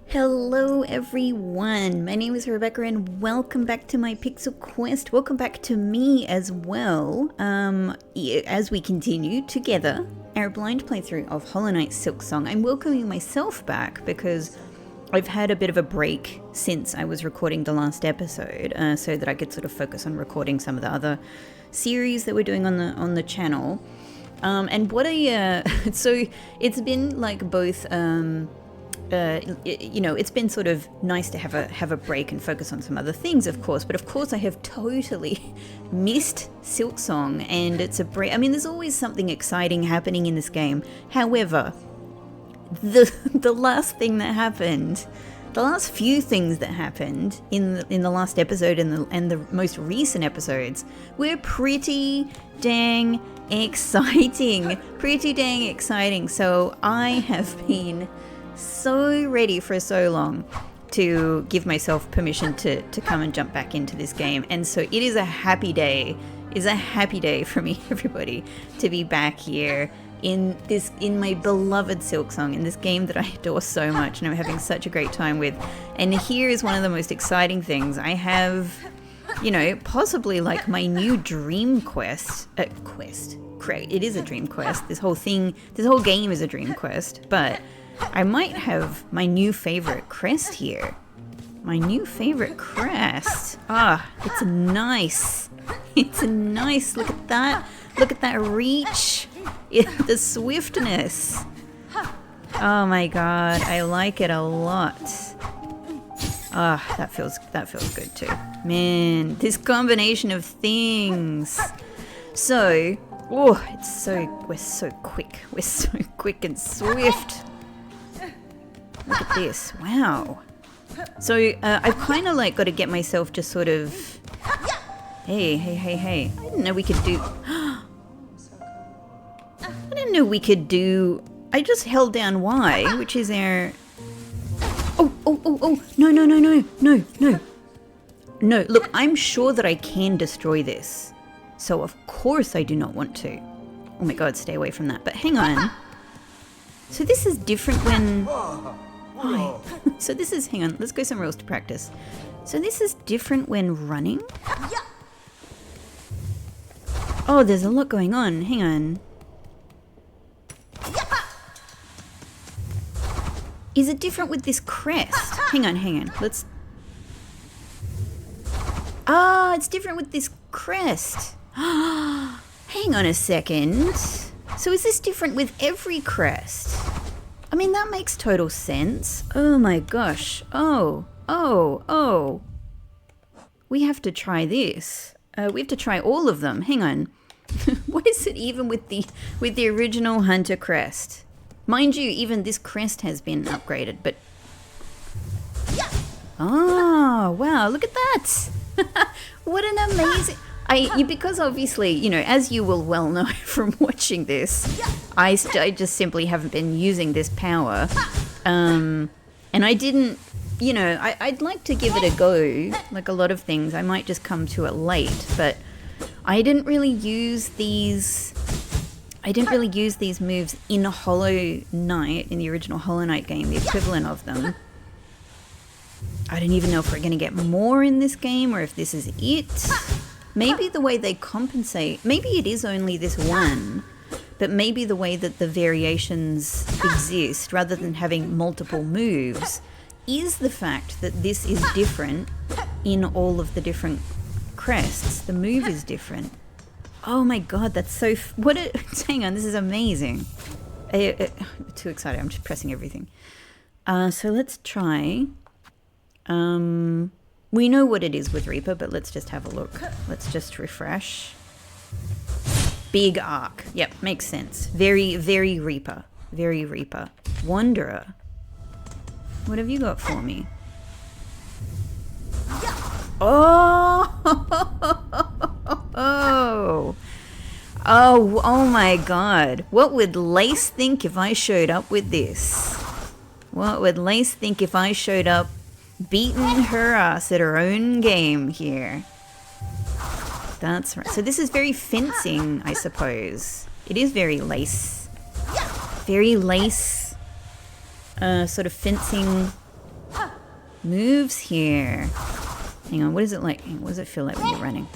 Hello everyone, my name is Rebecca and welcome back to my Pixel Quest. Welcome back to me as well, as we continue together our blind playthrough of Hollow Knight Silksong. I'm welcoming myself back because I've had a bit of a break since I was recording the last episode, so that I could sort of focus on recording some of the other series that we're doing on the channel. And what so it's been like both, it's been sort of nice to have a break and focus on some other things, of course. But of course, I have totally missed Silksong, and it's a break. I mean, there's always something exciting happening in this game. However, the last thing that happened, the last few things that happened in the last episode and the most recent episodes were pretty dang exciting. So I have been so ready for so long to give myself permission to come and jump back into this game, and so it is a happy day. It's a happy day for me, everybody, to be back here in my beloved Silksong, in this game that I adore so much and I'm having such a great time with. And here is one of the most exciting things. I have, possibly like my new dream quest. It is a dream quest. This whole game is a dream quest, but I might have my new favorite crest here. My new favorite crest. It's nice. It's nice. Look at that. Look at that reach. The swiftness. Oh my god, I like it a lot. That feels good too. Man, this combination of things. So, we're so quick. We're so quick and swift. Look at this. Wow. So I've kind of like got to get myself just sort of... Hey. I didn't know we could do... I just held down Y, which is our... Oh. No, look, I'm sure that I can destroy this. So of course I do not want to. Oh my god, stay away from that. But hang on. So this is different when... Why? So this is... Hang on, let's go somewhere else to practice. So this is different when running? Oh, there's a lot going on. Hang on. Is it different with this crest? Hang on. Let's... it's different with this crest. Hang on a second. So is this different with every crest? I mean, that makes total sense. Oh my gosh. Oh. We have to try this. We have to try all of them. Hang on. What is it even with the original Hunter crest? Mind you, even this crest has been upgraded, but... Oh, wow, look at that! What an amazing... Because obviously, as you will well know from watching this, I just simply haven't been using this power. And I didn't, I'd like to give it a go, like a lot of things. I might just come to it late, but I didn't really use these moves in Hollow Knight, in the original Hollow Knight game, the equivalent of them. I don't even know if we're going to get more in this game or if this is it. Maybe the way they compensate, maybe it is only this one, but maybe the way that the variations exist, rather than having multiple moves, is the fact that this is different in all of the different crests. The move is different. Oh my god, that's so... hang on, this is amazing. I'm too excited, I'm just pressing everything. So let's try... we know what it is with Reaper, but let's just have a look. Let's just refresh. Big arc. Yep, makes sense. Very, very Reaper. Very Reaper. Wanderer. What have you got for me? Oh my god. What would Lace think if I showed up with this? What would Lace think if I showed up beating her ass at her own game here? That's right. So this is very fencing, I suppose. It is very lace. Very lace. Sort of fencing moves here. Hang on, what is it like? What does it feel like when you're running?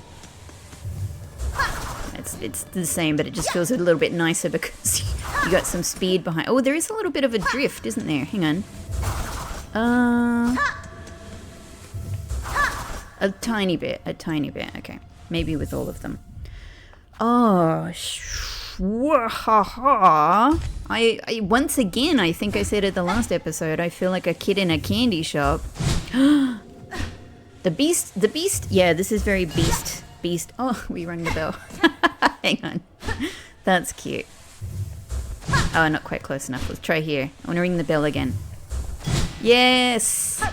It's the same, but it just feels a little bit nicer because you got some speed behind. Oh, there is a little bit of a drift, isn't there? Hang on. A tiny bit. Okay, maybe with all of them. Oh, I once again, I think I said it the last episode, I feel like a kid in a candy shop. The beast, yeah, this is very beast. Oh, we rang the bell. Hang on. That's cute. Oh, not quite close enough. Let's try here. I want to ring the bell again. Yes!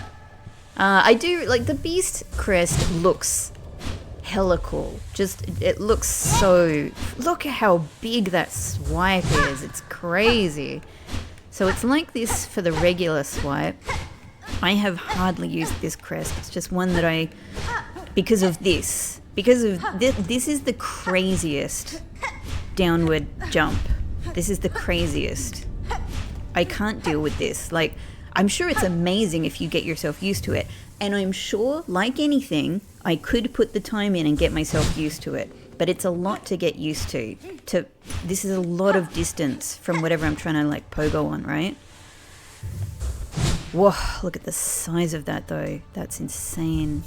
I do, like, the beast crest looks hella cool. Just, it looks so... Look at how big that swipe is. It's crazy. So it's like this for the regular swipe. I have hardly used this crest. It's just one that I... Because of this. Because of this is the craziest downward jump. This is the craziest. I can't deal with this. Like, I'm sure it's amazing if you get yourself used to it. And I'm sure, like anything, I could put the time in and get myself used to it. But it's a lot to get used to. This is a lot of distance from whatever I'm trying to, like, pogo on, right? Whoa, look at the size of that, though. That's insane.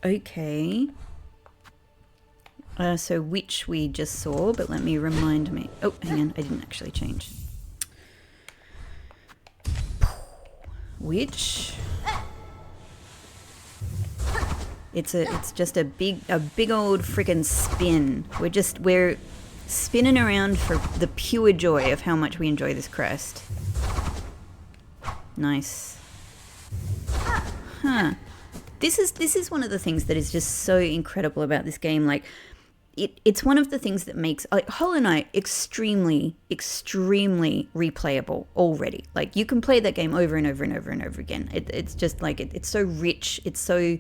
Okay. So which we just saw, but let me remind me. Oh, hang on, I didn't actually change. Which? It's just a big old freaking spin. We're spinning around for the pure joy of how much we enjoy this crest. Nice. Huh. This is one of the things that is just so incredible about this game. Like, it's one of the things that makes, like, Hollow Knight extremely replayable already. Like, you can play that game over and over and over and over again. It's just like, it's so rich, it's so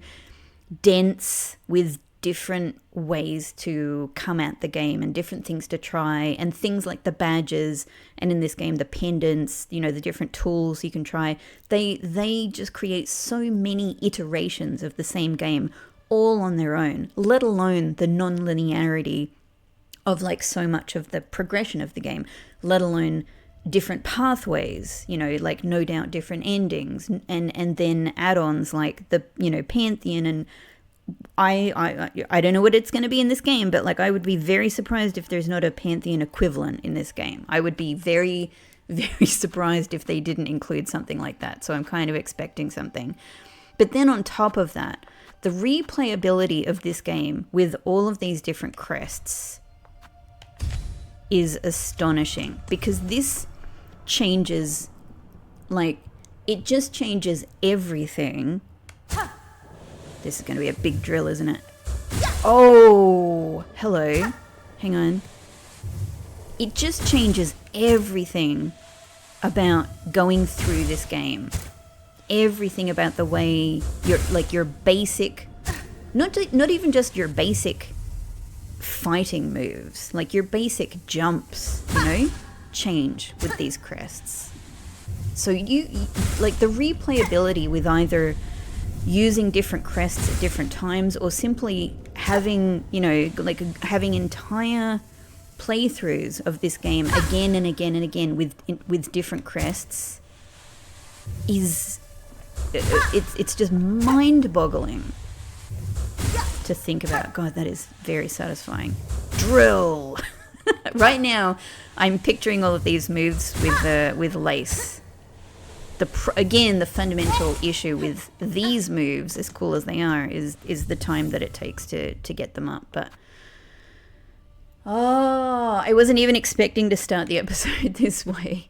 dense with different ways to come at the game and different things to try, and things like the badges, and in this game the pendants, you know, the different tools you can try. They just create so many iterations of the same game all on their own, let alone the non-linearity of, like, so much of the progression of the game, let alone different pathways, you know, like, no doubt different endings, and then add-ons like the, you know, Pantheon. And I don't know what it's going to be in this game, but, like, I would be very surprised if there's not a Pantheon equivalent in this game. I would be very, very surprised if they didn't include something like that. So I'm kind of expecting something. But then on top of that, the replayability of this game with all of these different crests is astonishing, because this changes, like, it just changes everything. This is going to be a big drill, isn't it? Oh, hello. Hang on. It just changes everything about going through this game. Everything about the way your basic, not even just your basic fighting moves, like your basic jumps, you know, change with these crests. So you like the replayability with either using different crests at different times, or simply having, you know, like having entire playthroughs of this game again and again and again with different crests is it's just mind-boggling to think about. God, that is very satisfying. Drill. Right now, I'm picturing all of these moves with lace. Again, the fundamental issue with these moves, as cool as they are, is the time that it takes to get them up. But I wasn't even expecting to start the episode this way.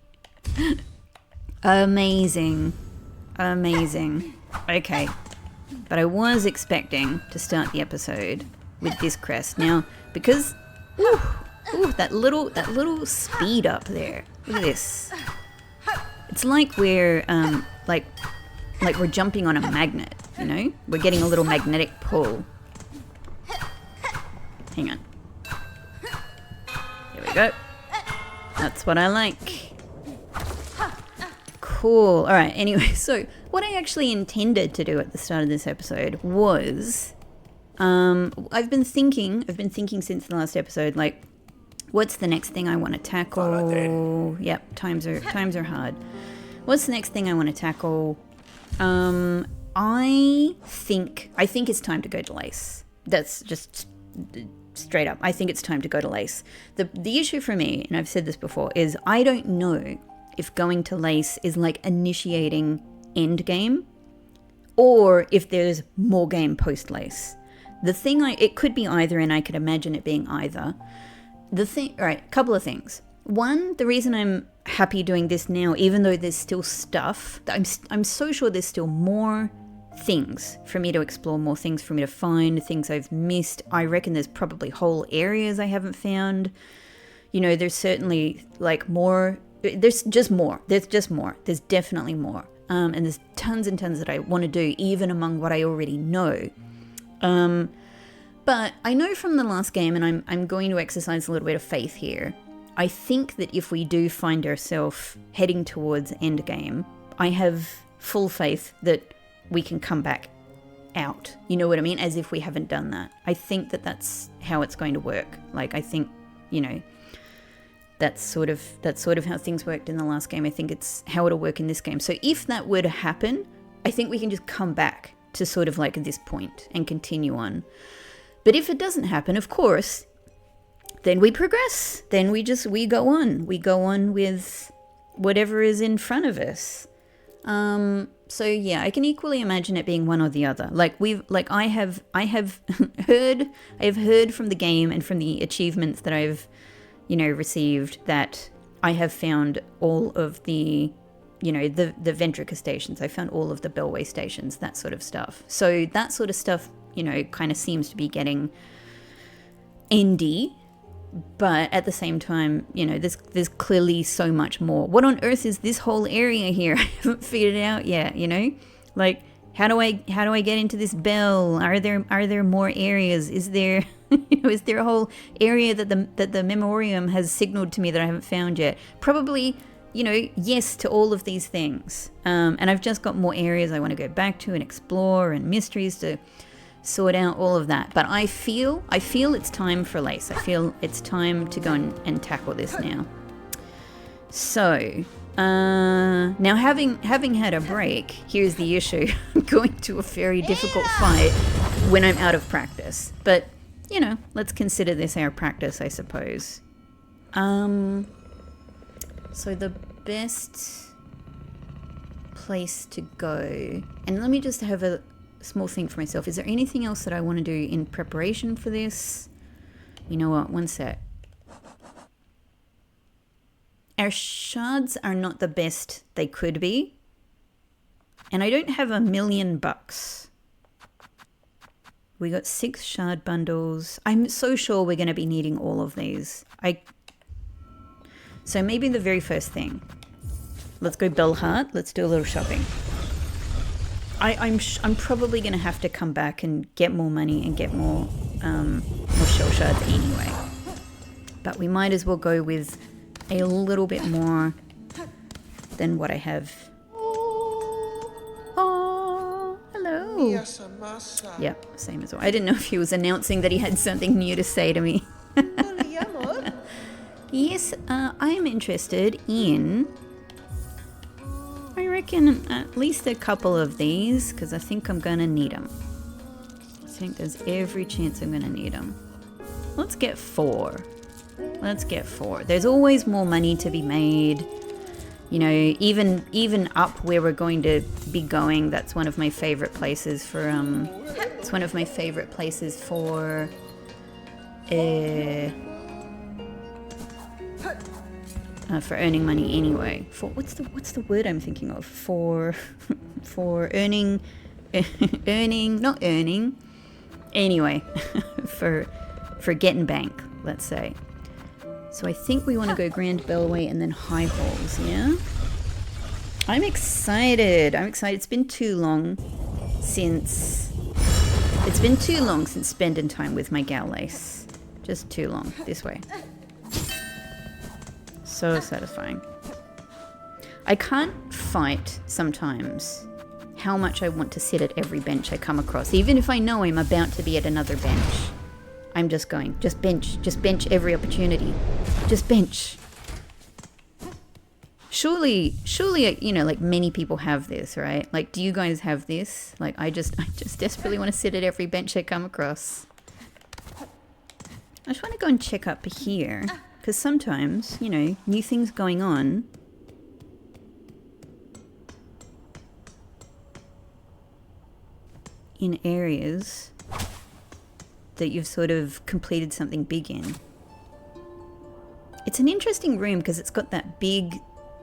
Amazing. Okay, but I was expecting to start the episode with this crest. Now, because that little speed up there. Look at this. It's like we're like we're jumping on a magnet, you know? We're getting a little magnetic pull. Hang on. Here we go. That's what I like. Cool. All right. Anyway, so What I actually intended to do at the start of this episode was, I've been thinking since the last episode, like, what's the next thing I want to tackle? Yep, times are hard. What's the next thing I want to tackle? I think it's time to go to Lace. That's just straight up. I think it's time to go to Lace. The issue for me, and I've said this before, is I don't know if going to Lace is like initiating endgame, or if there's more game post Lace. It could be either, and I could imagine it being either. Alright, couple of things. One, the reason I'm happy doing this now, even though there's still stuff, I'm so sure there's still more things for me to explore, more things for me to find, things I've missed. I reckon there's probably whole areas I haven't found. You know, there's certainly like more. There's more. There's definitely more. And there's tons and tons that I want to do, even among what I already know. But I know from the last game, and I'm going to exercise a little bit of faith here. I think that if we do find ourselves heading towards endgame, I have full faith that we can come back out. You know what I mean? As if we haven't done that. I think that that's how it's going to work. Like, I think, you know, that's sort of how things worked in the last game. I think it's how it'll work in this game. So if that were to happen, I think we can just come back to sort of like this point and continue on. But if it doesn't happen, of course, then we progress. Then we go on. We go on with whatever is in front of us. So yeah, I can equally imagine it being one or the other. I have heard from the game and from the achievements that I've, you know, received, that I have found all of the, you know, the Ventrica stations. I found all of the Bellway stations, that sort of stuff. So that sort of stuff, you know, kind of seems to be getting endy. But at the same time, you know, there's clearly so much more. What on earth is this whole area here? I haven't figured it out yet, you know? Like, how do I get into this bell? Are there more areas? Is there is there a whole area that the Memoriam has signaled to me that I haven't found yet? Probably, you know, yes to all of these things. And I've just got more areas I want to go back to and explore, and mysteries to sort out, all of that. But I feel it's time for Lace. I feel it's time to go and tackle this now. So, now having had a break, here's the issue. I'm going to a very difficult fight when I'm out of practice. But, you know, let's consider this our practice, I suppose. So the best place to go, and let me just have a small thing for myself. Is there anything else that I want to do in preparation for this? You know what? One sec. Our shards are not the best they could be. And I don't have $1 million. We got 6 shard bundles. I'm so sure we're going to be needing all of these. So maybe the very first thing. Let's go Bellheart. Let's do a little shopping. I'm probably going to have to come back and get more money and get more shell shards anyway. But we might as well go with a little bit more than what I have. Oh, hello. Yep, same as well. I didn't know if he was announcing that he had something new to say to me. Yes, I am interested in, I reckon, at least a couple of these, because I think I'm going to need them. I think there's every chance I'm going to need them. Let's get 4. Let's get 4. There's always more money to be made. You know, even up where we're going to be going, that's one of my favorite places for, it's one of my favorite places for, for earning money anyway. For what's the word I'm thinking of? For earning, not earning. Anyway, for getting bank, let's say. So I think we want to go Grand Bellway and then High Halls, yeah? I'm excited. It's been too long since spending time with my gal Lace. Just too long. This way. So satisfying. I can't fight sometimes how much I want to sit at every bench I come across. Even if I know I'm about to be at another bench, I'm just going, just bench every opportunity. Just bench. Surely, you know, like many people have this, right? Like, do you guys have this? Like, I just desperately want to sit at every bench I come across. I just want to go and check up here, because sometimes, you know, new things going on. In areas that you've sort of completed something big in. It's an interesting room because it's got that big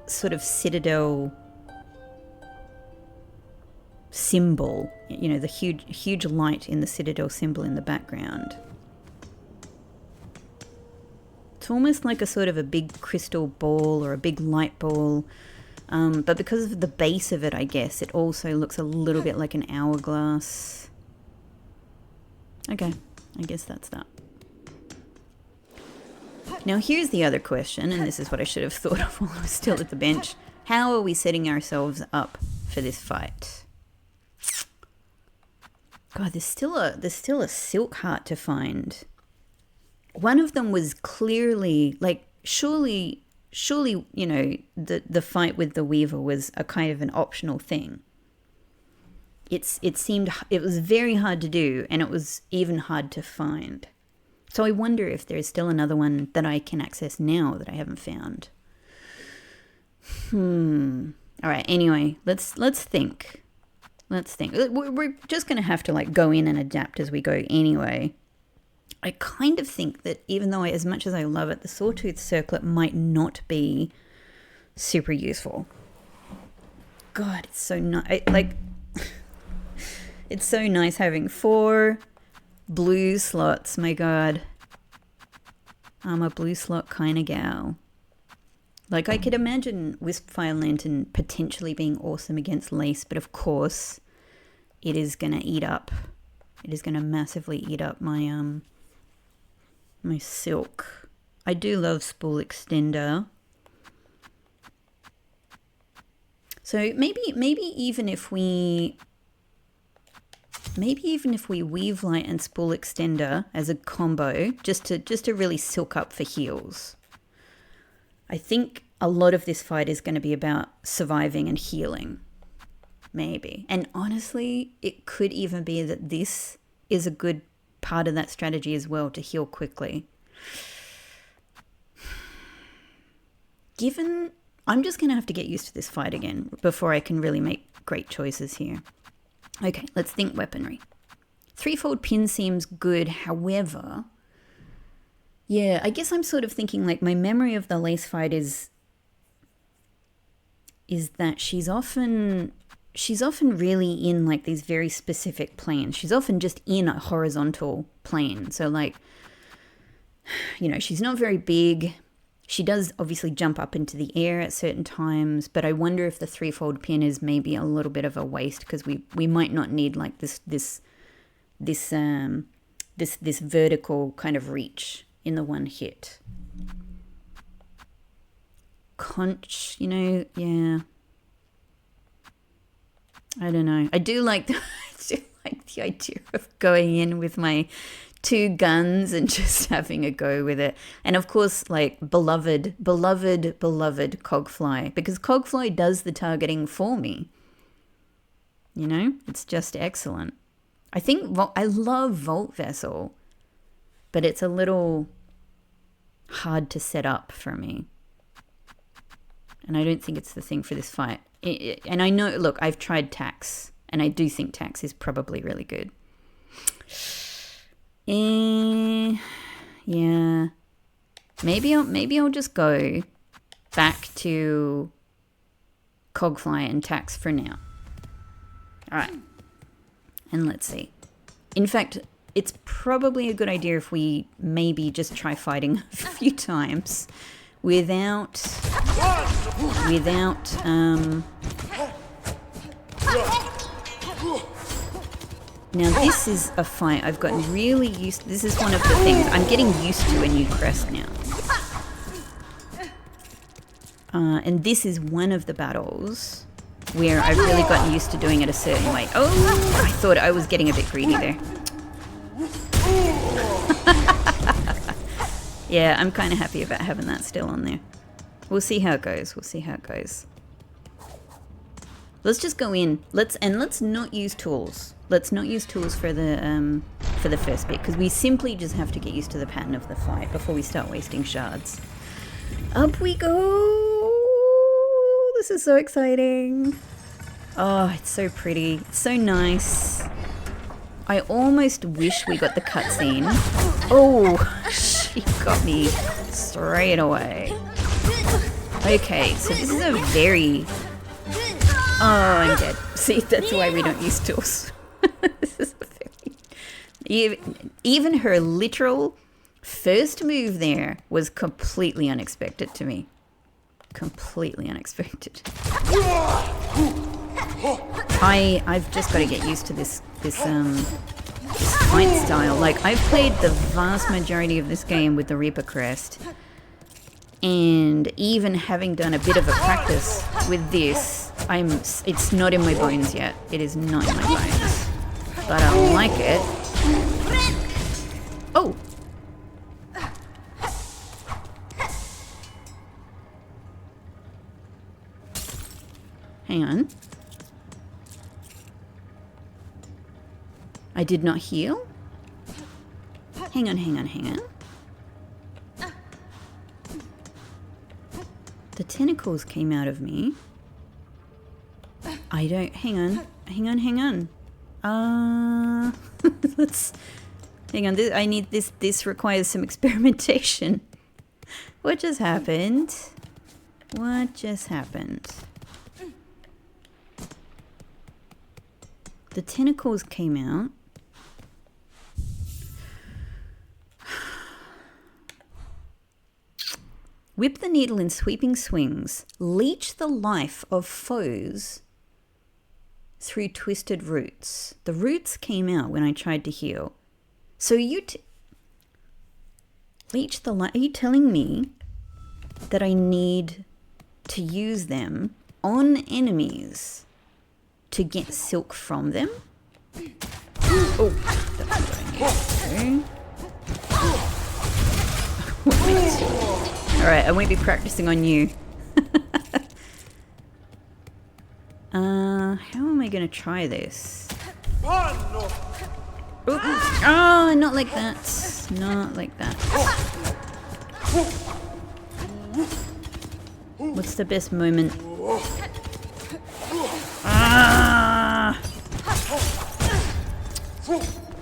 sort of citadel symbol, you know, the huge light in the citadel symbol in the background. It's almost like a sort of a big crystal ball or a big light ball, but because of the base of it, I guess, it also looks a little bit like an hourglass. Okay, I guess that's that. Now here's the other question, and this is what I should have thought of while I was still at the bench. How are we setting ourselves up for this fight? God, there's still a silk heart to find. One of them was clearly, like, surely, you know, the fight with the Weaver was a kind of an optional thing. It seemed, it was very hard to do, and it was even hard to find. So I wonder if there's still another one that I can access now that I haven't found. All right, anyway, let's think. Let's think. We're just going to have to, like, go in and adapt as we go anyway. I kind of think that even though as much as I love it, the Sawtooth Circlet might not be super useful. God, it's so nice. Like, it's so nice having 4 blue slots. My God. I'm a blue slot kind of gal. Like, I could imagine Wispfire Lantern potentially being awesome against Lace, but of course it is going to eat up. It is going to massively eat up my my silk. I do love Spool Extender. So maybe even if we Weave Light and Spool Extender as a combo, just to really silk up for heals. I think a lot of this fight is going to be about surviving and healing. Maybe. And honestly, it could even be that this is a good part of that strategy as well, to heal quickly. I'm just going to have to get used to this fight again before I can really make great choices here. Okay, let's think weaponry. 3-fold pin seems good, however, yeah, I guess I'm sort of thinking, like, my memory of the Lace fight is that she's often really in, like, these very specific planes. She's often just in a horizontal plane. So, like, you know, she's not very big. She does obviously jump up into the air at certain times, but I wonder if the 3-fold pin is maybe a little bit of a waste, because we might not need, like, this vertical kind of reach in the one hit. Conch, you know, yeah. I don't know. I do like the idea of going in with my 2 guns and just having a go with it. And of course, like, beloved Cogfly, because Cogfly does the targeting for me. You know, it's just excellent. I think I love Vault Vessel, but it's a little hard to set up for me. And I don't think it's the thing for this fight. And I know, look, I've tried Tax, and I do think Tax is probably really good. Yeah. Maybe I'll just go back to Cogfly and Tax for now. All right. And let's see. In fact, it's probably a good idea if we maybe just try fighting a few times without now this is a fight I've gotten really used to. This is one of the things I'm getting used to a new crest now. And this is one of the battles where I've really gotten used to doing it a certain way. Oh, I thought I was getting a bit greedy there. Yeah, I'm kind of happy about having that still on there. We'll see how it goes. We'll see how it goes. Let's just go in. Let's not use tools. Let's not use tools for the first bit, because we simply just have to get used to the pattern of the fight before we start wasting shards. Up we go! This is so exciting. Oh, it's so pretty. It's so nice. I almost wish we got the cutscene. Oh, she got me straight away. Okay, so this is a very... Oh, I'm dead. See, that's why we don't use tools. This is a very... Even her literal first move there was completely unexpected to me. Completely unexpected. I've just got to get used to this fight style. Like, I've played the vast majority of this game with the Reaper Crest, and even having done a bit of a practice with this, it's not in my bones yet. It is not in my bones, but I like it. Oh. Hang on. I did not heal? Hang on. The tentacles came out of me. I don't... Hang on. Let's... Hang on, I need this... This requires some experimentation. What just happened? What just happened? The tentacles came out. Whip the needle in sweeping swings. Leech the life of foes through twisted roots. The roots came out when I tried to heal. So you leech the life. Are you telling me that I need to use them on enemies to get silk from them? Oh, that's not what I need to do. Alright, I won't be practicing on you. How am I going to try this? Oop. Oh, not like that. Not like that. What's the best moment? Ah!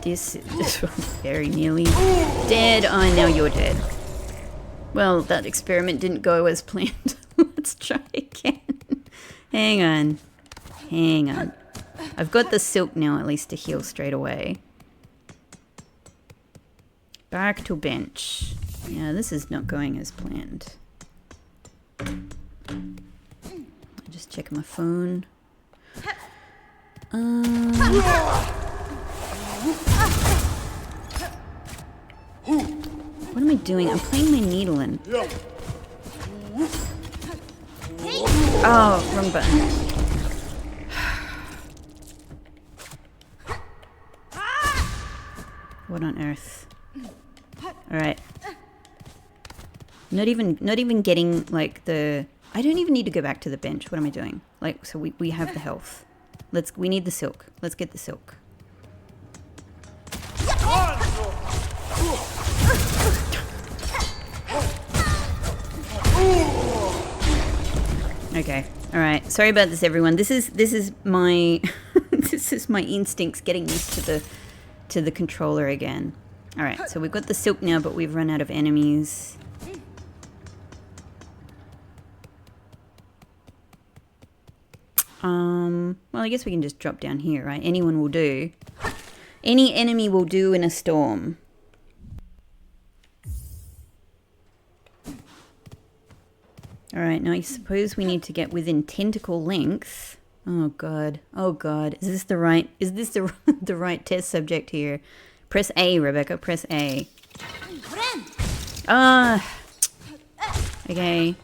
This is very nearly dead. Oh, now you're dead. Well, that experiment didn't go as planned. Let's try again. Hang on. I've got the silk now, at least, to heal straight away. Back to bench. Yeah, this is not going as planned. I'm just checking my phone. What am I doing? I'm playing my needle in. Oh, wrong button. What on earth? Alright. Not even getting, like, the... I don't even need to go back to the bench. What am I doing? Like, so we have the health. We need the silk. Let's get the silk. Okay. All right. Sorry about this, everyone. This is my this is my instincts getting used to the controller again. All right. So we've got the silk now, but we've run out of enemies. Well, I guess we can just drop down here, right? Anyone will do. Any enemy will do in a storm. Alright, now I suppose we need to get within tentacle length. Oh god. Oh god. Is this the right the right test subject here? Press A, Rebecca. Press A. Okay.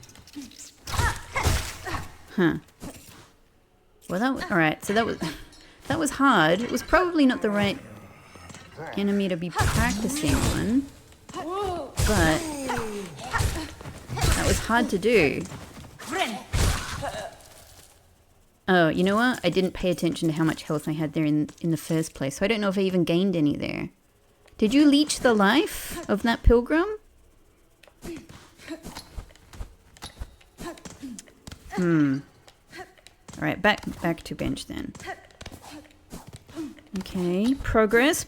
Huh. Well, alright, so that was hard. It was probably not the right enemy to be practicing on. But that was hard to do. Oh, you know what? I didn't pay attention to how much health I had there in the first place, so I don't know if I even gained any there. Did you leech the life of that pilgrim? Alright, back to bench then. Okay, progress,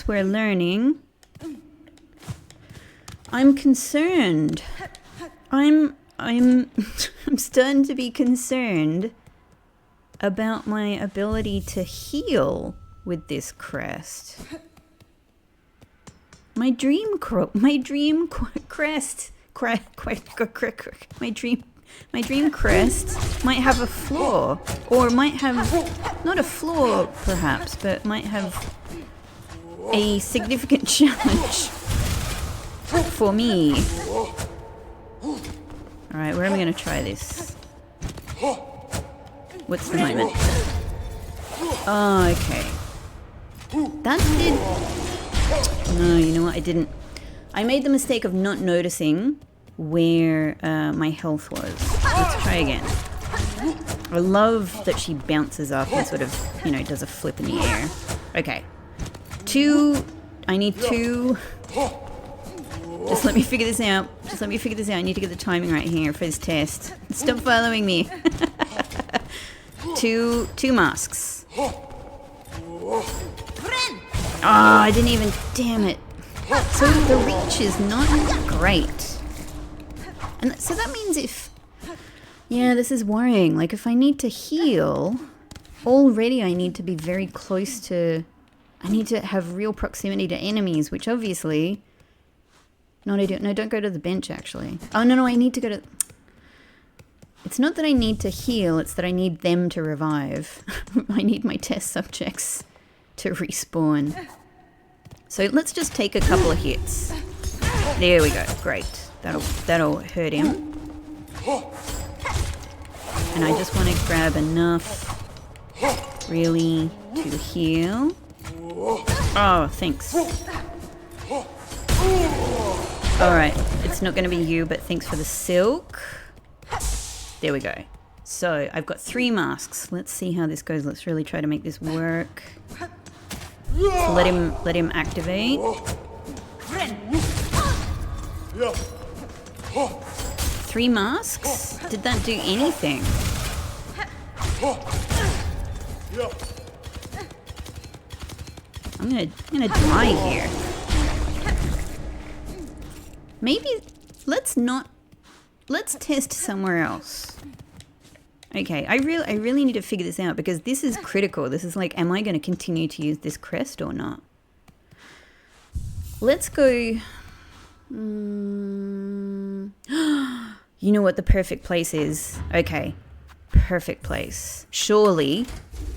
we're learning. I'm concerned. I'm starting to be concerned about my ability to heal with this crest. My dream crest, my dream crest might have a flaw, or might have not a flaw perhaps, but might have a significant challenge for me. Alright, where am I going to try this? What's the moment? Oh, okay. That did... No, you know what? I didn't. I made the mistake of not noticing where my health was. Let's try again. I love that she bounces up and sort of, you know, does a flip in the air. Okay. 2. I need 2. Just let me figure this out. I need to get the timing right here for this test. Stop following me. 2 masks. Oh, I didn't even... Damn it. So the reach is not great. And so that means if... Yeah, this is worrying. Like, if I need to heal, already I need to be very close to... I need to have real proximity to enemies, which obviously... No, I don't. No, don't go to the bench, actually. Oh, no, I need to go to... It's not that I need to heal, it's that I need them to revive. I need my test subjects to respawn. So let's just take a couple of hits. There we go. Great. That'll hurt him. And I just want to grab enough really to heal. Oh, thanks. Alright, it's not going to be you, but thanks for the silk. There we go. So, I've got 3 masks. Let's see how this goes. Let's really try to make this work. So let him activate. 3 masks? Did that do anything? I'm gonna die here. Maybe let's test somewhere else. Okay, I really need to figure this out because this is critical. This is like, am I going to continue to use this crest or not? Let's go... You know what the perfect place is? Okay, perfect place. Surely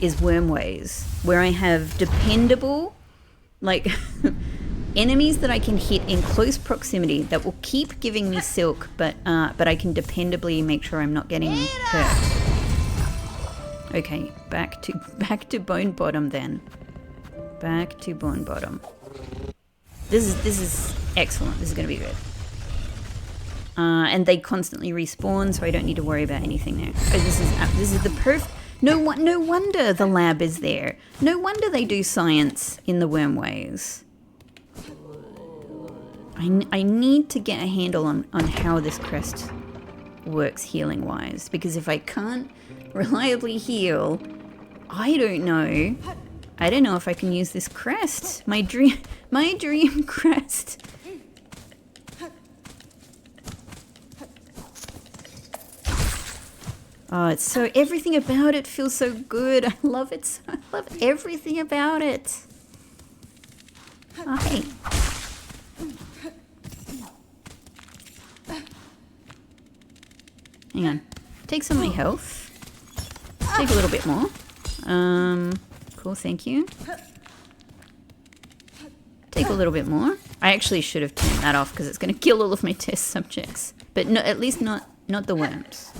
is Wormways, where I have dependable, like... enemies that I can hit in close proximity that will keep giving me silk, but I can dependably make sure I'm not getting hurt. Okay, back to Bone Bottom then. Back to Bone Bottom. This is excellent. This is going to be good. And they constantly respawn, so I don't need to worry about anything there. Oh, this is the perfect. No wonder the lab is there. No wonder they do science in the Wormways. I need to get a handle on how this crest works healing wise, because if I can't reliably heal, I don't know if I can use this crest. My dream crest. Oh, it's so, everything about it feels so good. I love it. I love everything about it. Oh, hey. Hang on. Take some of my health. Take a little bit more. Cool, thank you. Take a little bit more. I actually should have turned that off because it's going to kill all of my test subjects. But no, at least not the worms.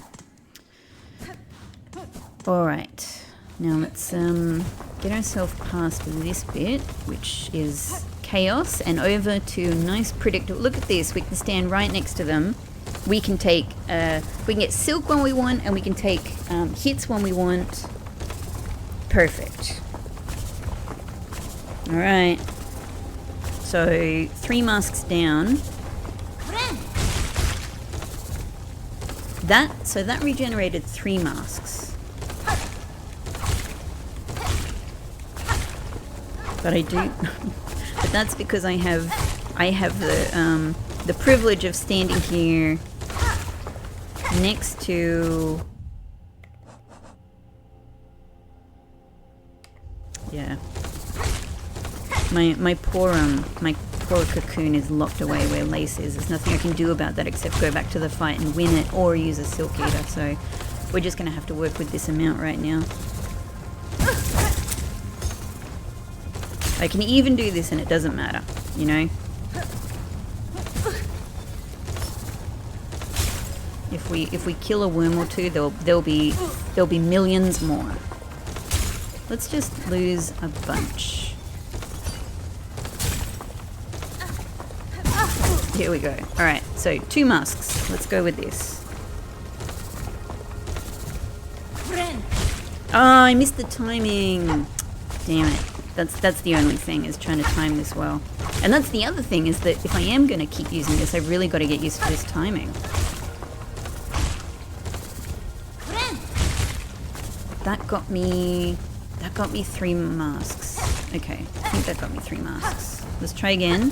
Alright. Now let's get ourselves past this bit, which is chaos, and over to nice predictable. Look at this. We can stand right next to them. We can take, we can get silk when we want, and we can take hits when we want. Perfect. All right. So 3 masks down. That regenerated 3 masks. But I do, but that's because I have the privilege of standing here next to, yeah. My poor cocoon is locked away where Lace is. There's nothing I can do about that except go back to the fight and win it, or use a Silk Eater. So we're just gonna have to work with this amount right now. I can even do this and it doesn't matter, you know? If we kill a worm or two, there'll be millions more. Let's just lose a bunch. Here we go. Alright, so 2 masks. Let's go with this. Oh, I missed the timing. Damn it. That's the only thing, is trying to time this well. And that's the other thing, is that if I am going to keep using this, I've really got to get used to this timing. That got me 3 masks. Okay, I think that got me 3 masks. Let's try again.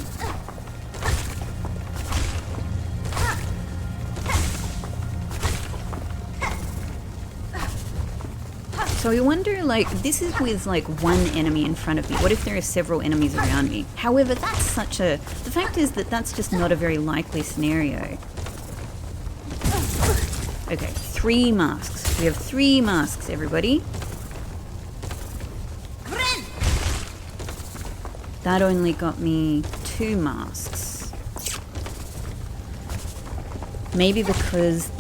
So I wonder, like, this is with, like, 1 enemy in front of me. What if there are several enemies around me? However, that's such a... The fact is that that's just not a very likely scenario. Okay, 3 masks. We have 3 masks, everybody. That only got me 2 masks. Maybe because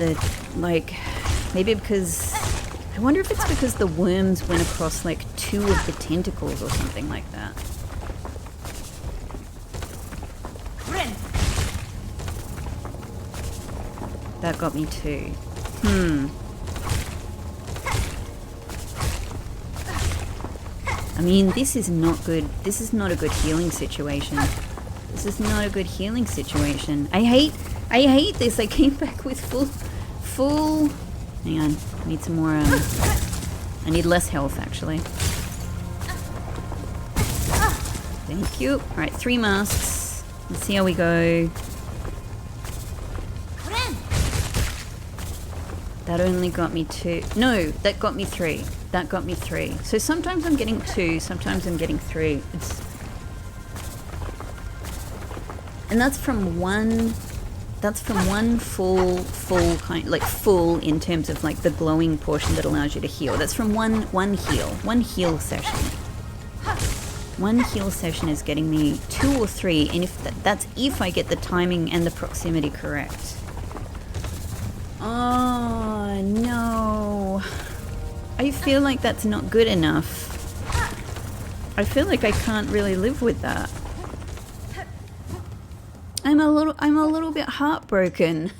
I wonder if it's because the worms went across like 2 of the tentacles or something like that. That got me 2. I mean, this is not good. This is not a good healing situation. This is not a good healing situation. I hate this. I came back with full... Hang on. I need some more, I need less health, actually. Thank you. Alright, 3 masks. Let's see how we go. That only got me 2. No, that got me 3. That got me 3. So sometimes I'm getting 2, sometimes I'm getting 3. And that's from one full kind, like full in terms of like the glowing portion that allows you to heal. That's from one heal session. 1 heal session is getting me 2 or 3, and if that's if I get the timing and the proximity correct. Oh no. I feel like that's not good enough. I feel like I can't really live with that. I'm a little bit heartbroken.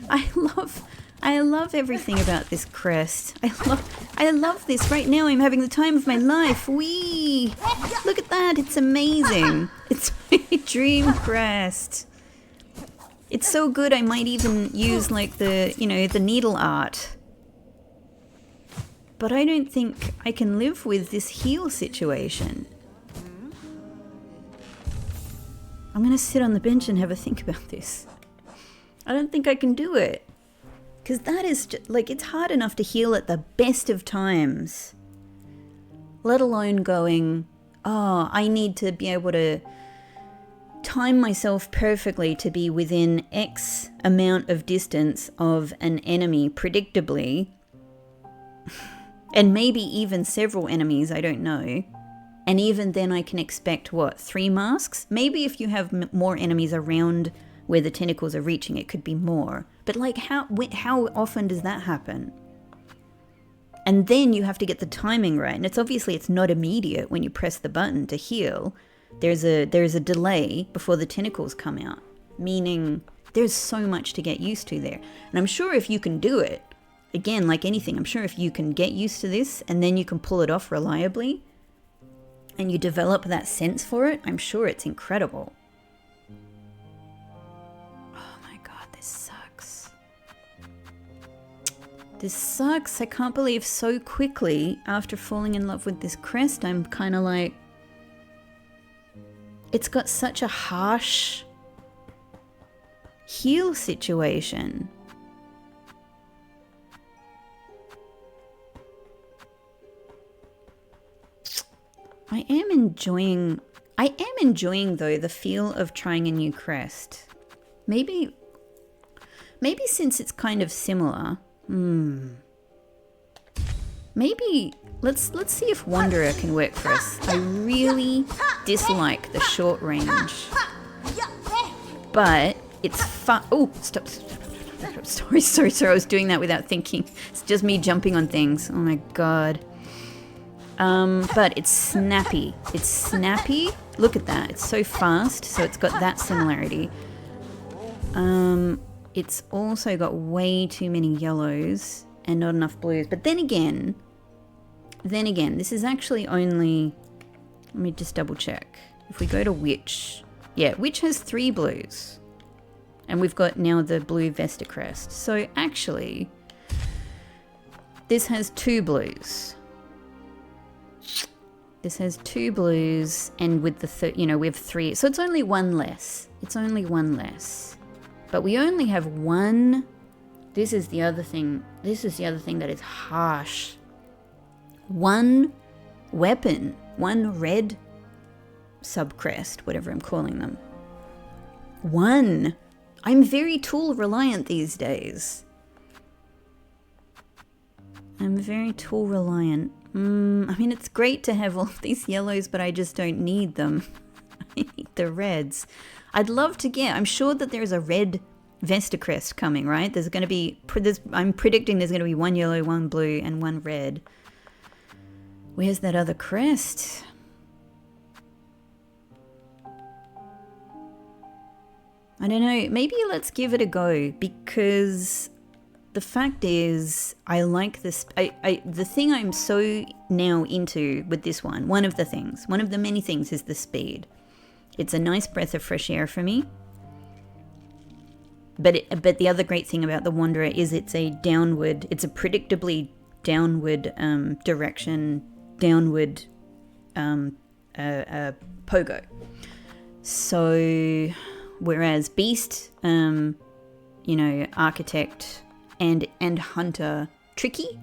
I love everything about this crest. I love this. Right now I'm having the time of my life. Whee! Look at that, it's amazing. It's a dream crest. It's so good I might even use like the needle art. But I don't think I can live with this heal situation. I'm gonna sit on the bench and have a think about this. I don't think I can do it. Because that is just, like, it's hard enough to heal at the best of times. Let alone going, oh, I need to be able to time myself perfectly to be within X amount of distance of an enemy predictably. And maybe even several enemies, I don't know. And even then I can expect, what, 3 masks? Maybe if you have more enemies around where the tentacles are reaching, it could be more. But like, how often does that happen? And then you have to get the timing right. And it's not immediate when you press the button to heal. There's a delay before the tentacles come out, meaning there's so much to get used to there. And I'm sure if you can do it, again, like anything, I'm sure if you can get used to this and then you can pull it off reliably and you develop that sense for it, I'm sure it's incredible. Oh my god, this sucks. This sucks. I can't believe so quickly after falling in love with this crest, I'm kind of like, it's got such a harsh heal situation. I am enjoying though the feel of trying a new crest. Maybe since it's kind of similar. Maybe let's see if Wanderer can work for us. I really dislike the short range, but it's fun. Oh, stop. Sorry. I was doing that without thinking. It's just me jumping on things. Oh my god. But it's snappy. It's snappy. Look at that. It's so fast. So it's got that similarity. It's also got way too many yellows and not enough blues. But then again, this is actually only, let me just double check. If we go to Witch, yeah, Witch has 3 blues. And we've got now the blue Vesta crest. So actually, this has 2 blues. This has 2 blues, and with the we have 3, so it's only 1 less. It's only 1 less, but we only have 1. This is the other thing. This is the other thing that is harsh. 1 weapon, 1 red subcrest, whatever I'm calling them. 1. I'm very tool reliant these days. I'm very tool reliant. I mean, it's great to have all of these yellows, but I just don't need them. I need the reds. I'd love to get, I'm sure that there's a red Vesta crest coming, right? There's going to be, I'm predicting there's going to be 1 yellow, 1 blue, and 1 red. Where's that other crest? I don't know. Maybe let's give it a go, because the fact is, I like this. The thing I'm so now into with this one of the many things is the speed. It's a nice breath of fresh air for me. But the other great thing about the Wanderer is it's a predictably downward direction, downward pogo. So, whereas Beast, Architect, and Hunter, tricky.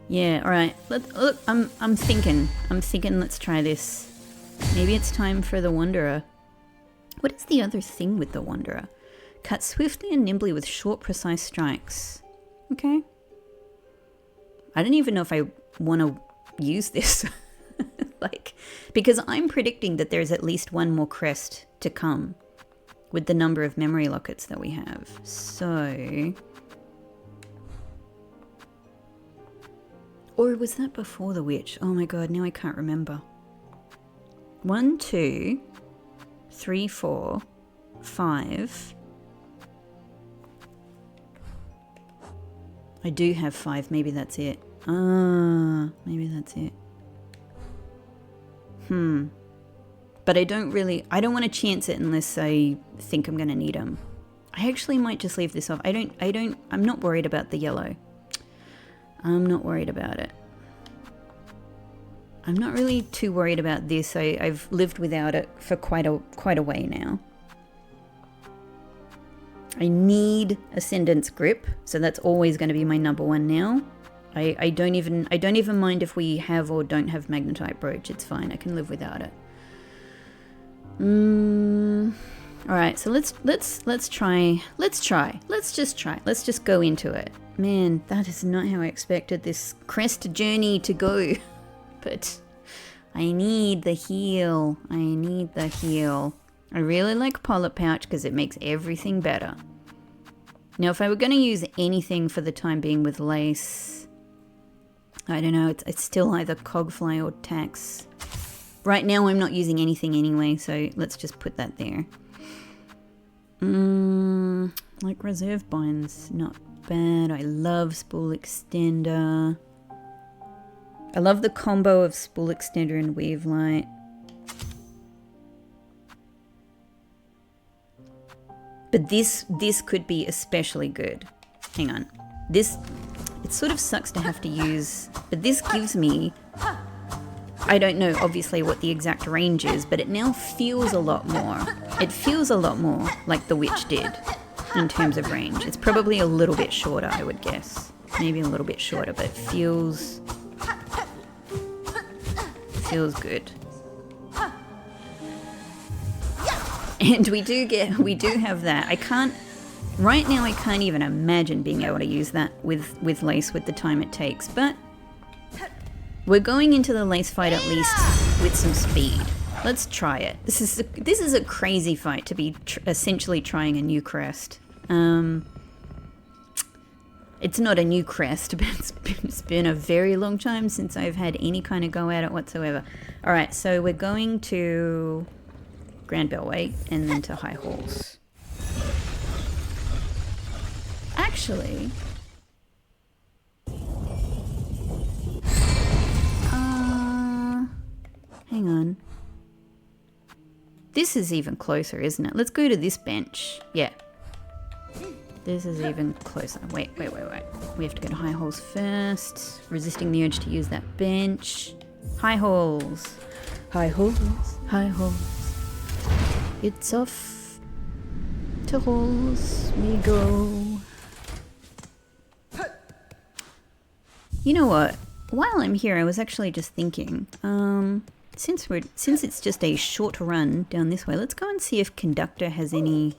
Yeah, all right. Look, I'm thinking. Let's try this. Maybe it's time for the Wanderer. What is the other thing with the Wanderer? Cut swiftly and nimbly with short, precise strikes. Okay. I don't even know if I want to use this. Because I'm predicting that there's at least 1 more crest to come with the number of memory lockets that we have. So... Or was that before the Witch? Oh my god, now I can't remember. 1, 2, 3, 4, 5. I do have 5, maybe that's it. Maybe that's it. But I don't want to chance it unless I think I'm going to need them. I actually might just leave this off. I'm not worried about the yellow. I'm not worried about it. I'm not really too worried about this. I've lived without it for quite a way now. I need Ascendant's Grip, so that's always going to be my number 1 now. I don't even mind if we have or don't have Magnetite Brooch. It's fine. I can live without it. All right, so let's try. Let's just try. Let's just go into it. Man, that is not how I expected this crest journey to go. But I need the heal. I really like Polyp Pouch because it makes everything better. Now, if I were going to use anything for the time being with lace, I don't know, it's still either Cogfly or Tax. Right now I'm not using anything anyway, so let's just put that there. Like Reserve Bind's not bad. I love Spool Extender. I love the combo of Spool Extender and Weave Light. But this could be especially good. Hang on. It sort of sucks to have to use, but this gives me, I don't know obviously what the exact range is, but it now feels a lot more. It feels a lot more like the Witch did in terms of range. It's probably a little bit shorter, I would guess. Maybe a little bit shorter, but it feels good. And we do have that. Right now I can't even imagine being able to use that with lace with the time it takes, but we're going into the lace fight at least with some speed. Let's try it. This is a crazy fight to be essentially trying a new crest. It's not a new crest, but it's been a very long time since I've had any kind of go at it whatsoever. Alright, so we're going to Grand Bellway and then to High Halls. Actually, hang on. This is even closer, isn't it? Let's go to this bench. Yeah. This is even closer. Wait. We have to go to High Halls first. Resisting the urge to use that bench. High Halls. High Halls. High Halls. It's off to Halls we go. You know what? While I'm here, I was actually just thinking, since it's just a short run down this way, let's go and see if Conductor has any...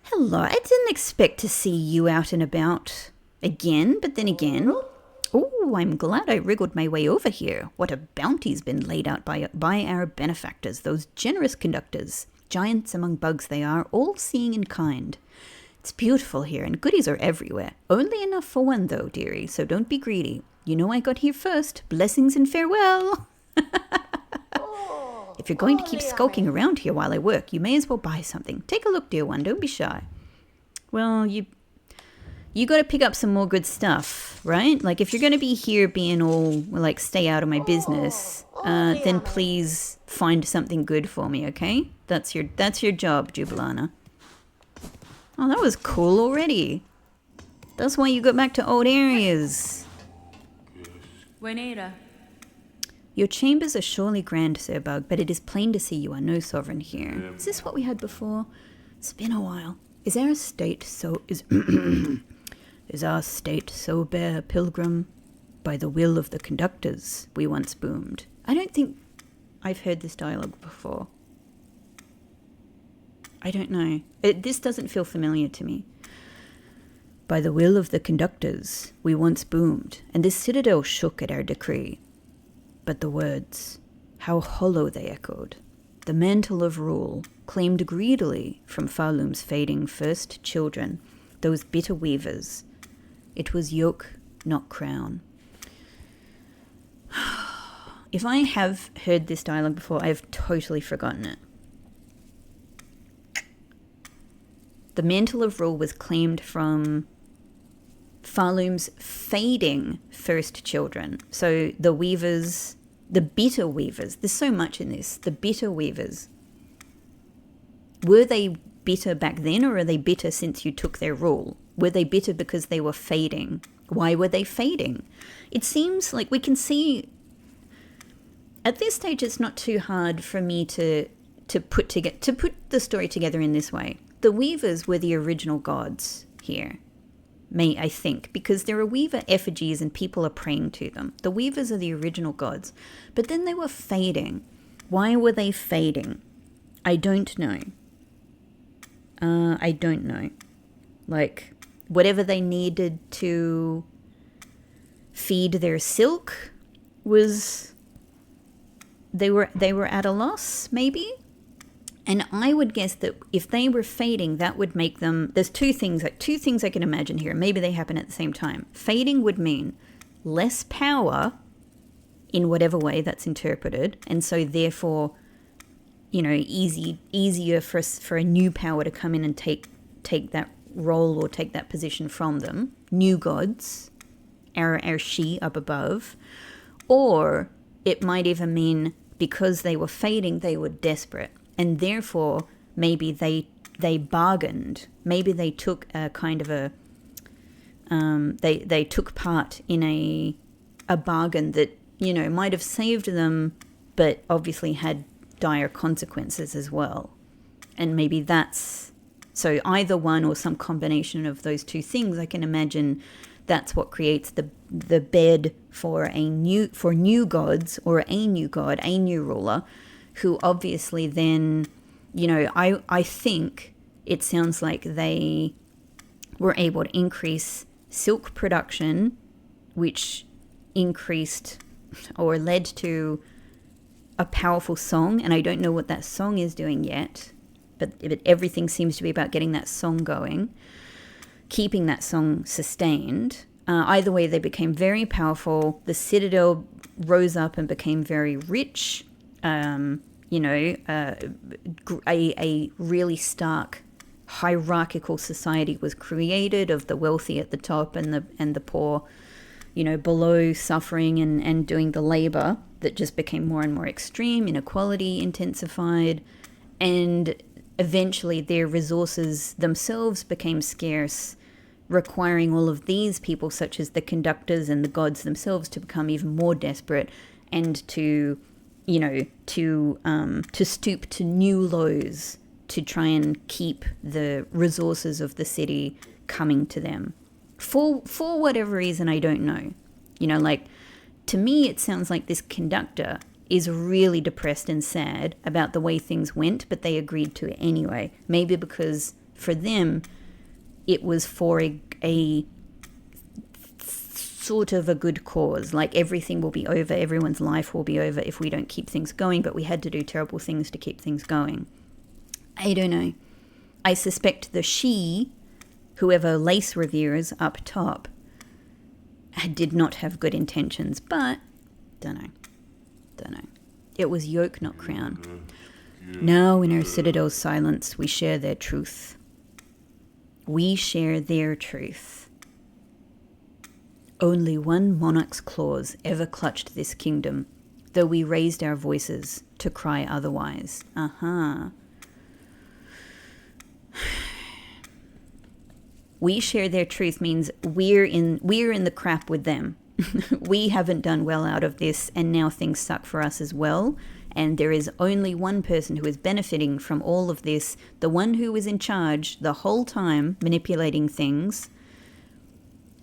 Hello, I didn't expect to see you out and about again, but then again... Oh, I'm glad I wriggled my way over here. What a bounty's been laid out by our benefactors, those generous conductors. Giants among bugs they are, all seeing and kind. It's beautiful here, and goodies are everywhere. Only enough for one, though, dearie, so don't be greedy. You know I got here first. Blessings and farewell. If you're going to keep skulking around here while I work, you may as well buy something. Take a look, dear one. Don't be shy. Well, you got to pick up some more good stuff, right? Like, if you're going to be here being all, like, stay out of my business, then please find something good for me, okay? That's your job, Jubilana. Oh, that was cool already. That's why you got back to old areas. Buenera. Your chambers are surely grand, Sir Bug, but it is plain to see you are no sovereign here. Is this what we had before? It's been a while. Is our state so... Is our state so bare, pilgrim? By the will of the conductors, we once boomed. I don't think I've heard this dialogue before. I don't know. This doesn't feel familiar to me. By the will of the conductors, we once boomed, and this citadel shook at our decree. But the words, how hollow they echoed. The mantle of rule, claimed greedily from Falum's fading first children, those bitter weavers. It was yoke, not crown. If I have heard this dialogue before, I have totally forgotten it. The mantle of rule was claimed from Falum's fading first children. So the weavers, the bitter weavers, there's so much in this. The bitter weavers. Were they bitter back then, or are they bitter since you took their rule? Were they bitter because they were fading? Why were they fading? It seems like we can see... At this stage, it's not too hard for me to put the story together in this way. The weavers were the original gods here, I think, because there are weaver effigies and people are praying to them. The weavers are the original gods, but then they were fading. Why were they fading? I don't know. I don't know. Like, whatever they needed to feed their silk was... They were at a loss, maybe? And I would guess that if they were fading, that would make them... There's two things I can imagine here. Maybe they happen at the same time. Fading would mean less power in whatever way that's interpreted. And so therefore, you know, easier for a new power to come in and take that role or take that position from them. New gods, our she up above. Or it might even mean because they were fading, they were desperate. And therefore, maybe they bargained. Maybe they took a kind of a... They took part in a bargain that, you know, might have saved them, but obviously had dire consequences as well. And maybe that's... So either one or some combination of those two things, I can imagine that's what creates the bed for new gods or a new god, a new ruler, who obviously then, you know, I think it sounds like they were able to increase silk production, which increased or led to a powerful song. And I don't know what that song is doing yet, but everything seems to be about getting that song going, keeping that song sustained. Either way, they became very powerful. The citadel rose up and became very rich. You know, a really stark hierarchical society was created of the wealthy at the top and the poor, you know, below, suffering and doing the labor that just became more and more extreme. Inequality intensified, and eventually their resources themselves became scarce, requiring all of these people, such as the conductors and the gods themselves, to become even more desperate and to, you know, to stoop to new lows to try and keep the resources of the city coming to them. For whatever reason, I don't know. You know, like, to me, it sounds like this conductor is really depressed and sad about the way things went, but they agreed to it anyway. Maybe because for them, it was for a sort of a good cause. Like, everything will be over, everyone's life will be over if we don't keep things going, but we had to do terrible things to keep things going. I don't know. I suspect the she, whoever Lace reveres up top, did not have good intentions, but don't know. It was yoke, not crown. Now in our citadel's silence, we share their truth. We share their truth. Only one monarch's claws ever clutched this kingdom, though we raised our voices to cry otherwise. We share their truth means we're in the crap with them. We haven't done well out of this, and now things suck for us as well. And there is only one person who is benefiting from all of this, the one who was in charge the whole time, manipulating things.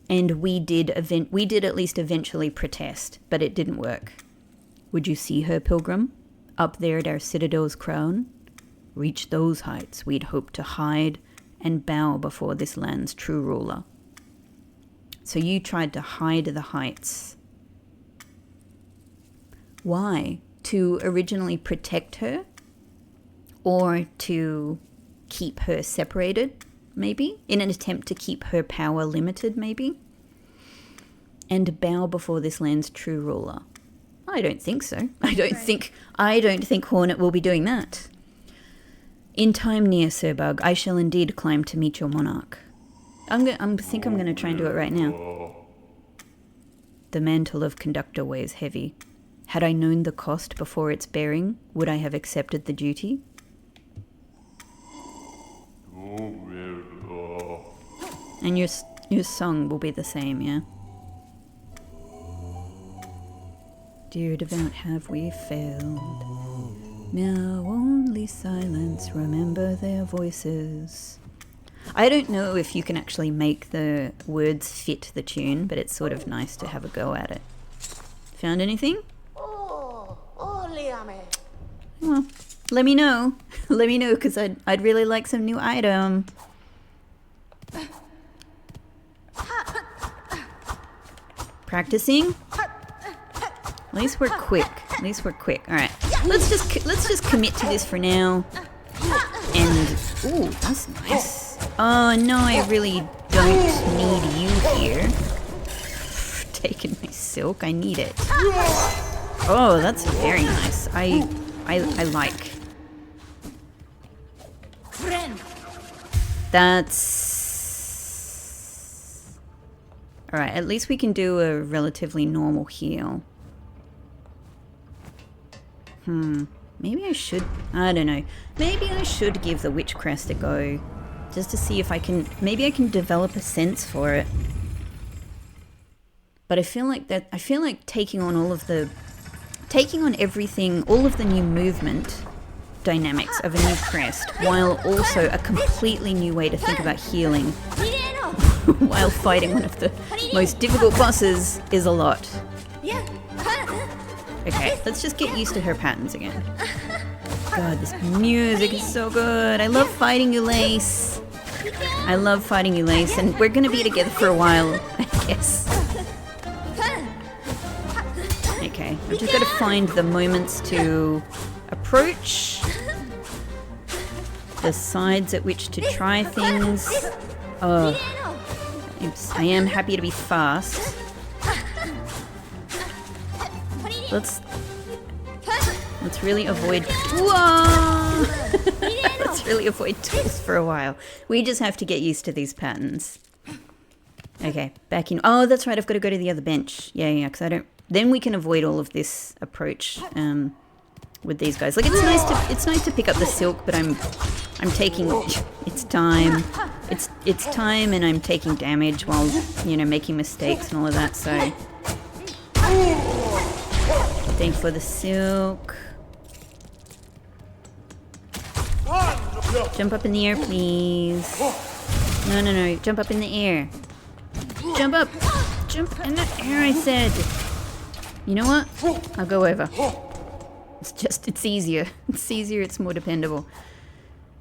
And we did at least eventually protest, but it didn't work. Would you see her, Pilgrim? Up there at our citadel's crown? Reach those heights we'd hoped to hide and bow before this land's true ruler. So you tried to hide the heights. Why? To originally protect her? Or to keep her separated, maybe? In an attempt to keep her power limited, maybe? And bow before this land's true ruler. I don't think so. I don't think Hornet will be doing that. In time near, Sir Bug, I shall indeed climb to meet your monarch. I think I'm going to try and do it right now. The mantle of conductor weighs heavy. Had I known the cost before its bearing, would I have accepted the duty? And your song will be the same, yeah? Dear devout, have we failed? Now only silence, remember their voices. I don't know if you can actually make the words fit the tune, but it's sort of nice to have a go at it. Found anything? Well, let me know. Let me know, because I'd really like some new item. Practicing? At least we're quick. At least we're quick. Alright. Let's just commit to this for now. And ooh, that's nice. Oh no, I really don't need you here. Taking my silk, I need it. Oh, that's very nice. I like. That's alright, at least we can do a relatively normal heal. Maybe I should, I don't know. Maybe I should give the Witch Crest a go. Just to see if I can, maybe I can develop a sense for it. But I feel like taking on everything, all of the new movement dynamics of a new crest, while also a completely new way to think about healing while fighting one of the most difficult bosses is a lot. Okay, let's just get used to her patterns again. God, this music is so good. I love fighting you, Lace. I love fighting you, Lace, and we're gonna be together for a while, I guess. Okay, I've just got to find the moments to approach, the sides at which to try things. Oh, I am happy to be fast. Let's really avoid. Whoa! Let's really avoid tools for a while. We just have to get used to these patterns. Okay, back in. Oh, that's right. I've got to go to the other bench. Yeah, because I don't. Then we can avoid all of this approach with these guys. Like it's nice to pick up the silk, but I'm taking it's time. It's time, and I'm taking damage while making mistakes and all of that. So thanks for the silk. Jump up in the air, please. No. Jump up in the air. Jump up. Jump in the air, I said. You know what? I'll go over. It's easier. It's easier, it's more dependable.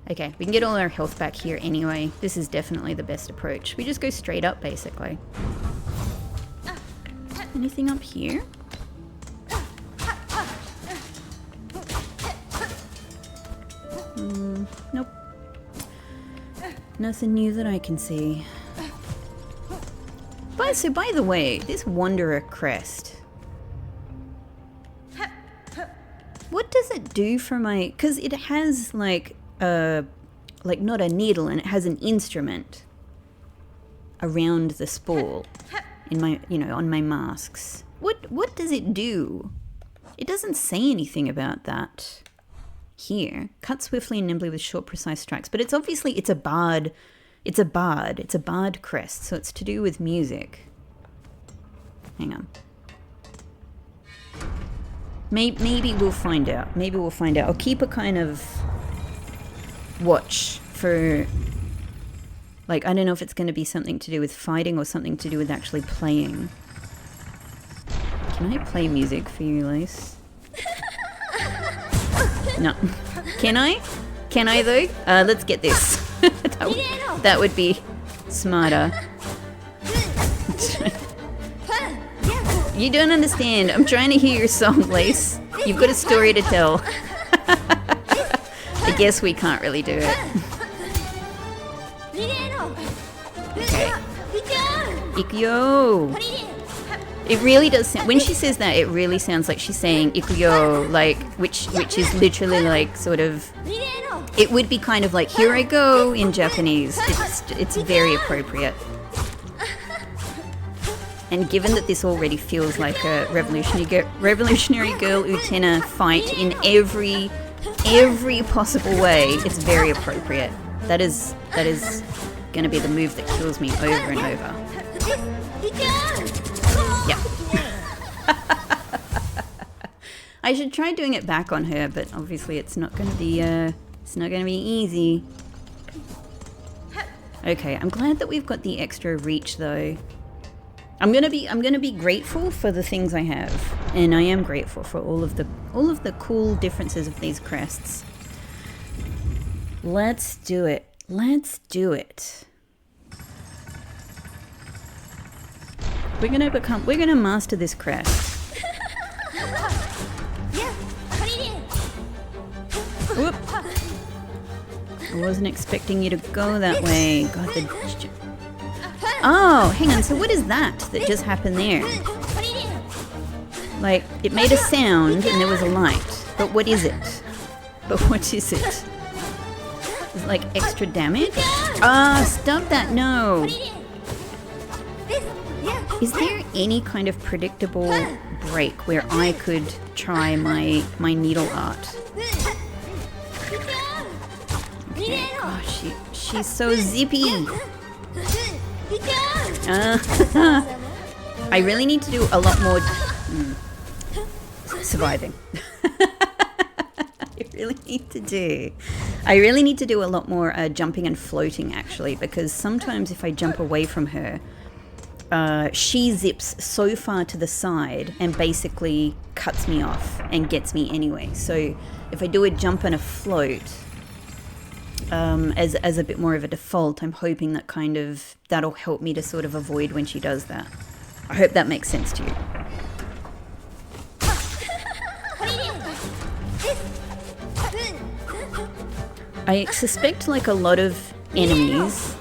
Okay, we can get all our health back here anyway. This is definitely the best approach. We just go straight up, basically. Anything up here? Nope. Nothing new that I can see. So by the way, this Wanderer crest. What does it do for my... Because it has like not a needle, and it has an instrument around the spool in my, on my masks. What does it do? It doesn't say anything about that here. Cut swiftly and nimbly with short, precise strikes. But it's obviously, it's a bard. It's a bard crest, so it's to do with music. Hang on. Maybe we'll find out. I'll keep a kind of watch for, like, I don't know if it's going to be something to do with fighting or something to do with actually playing. Can I play music for you, Lace? No. Can I? Can I, though? Let's get this. That would be smarter. You don't understand. I'm trying to hear your song, Lace. You've got a story to tell. I guess we can't really do it. Okay. Ikyo. It really does sound, when she says that, it really sounds like she's saying Ikyo, like, which is literally like sort of, it would be kind of like here I go in Japanese. It's very appropriate. And given that this already feels like a Revolutionary Girl Utena fight in every possible way, it's very appropriate. That is going to be the move that kills me over and over. Yeah. I should try doing it back on her, but obviously it's not going to be easy. Okay, I'm glad that we've got the extra reach though. I'm gonna be grateful for the things I have, and I am grateful for all of the cool differences of these crests. Let's do it. Let's do it. We're gonna master this crest. Whoop. I wasn't expecting you to go that way. God, oh, hang on. So what is that just happened there? Like, it made a sound and there was a light. But what is it? But what is it? Is it like extra damage? Ah, stop that. No. Is there any kind of predictable break where I could try my needle art? Okay, gosh, she's so zippy. I really need to do a lot more surviving. I really need to do a lot more jumping and floating, actually, because sometimes if I jump away from her, she zips so far to the side and basically cuts me off and gets me anyway. So if I do a jump and a float as a bit more of a default, I'm hoping that that'll help me to sort of avoid when she does that. I hope that makes sense to you. I suspect, like a lot of enemies,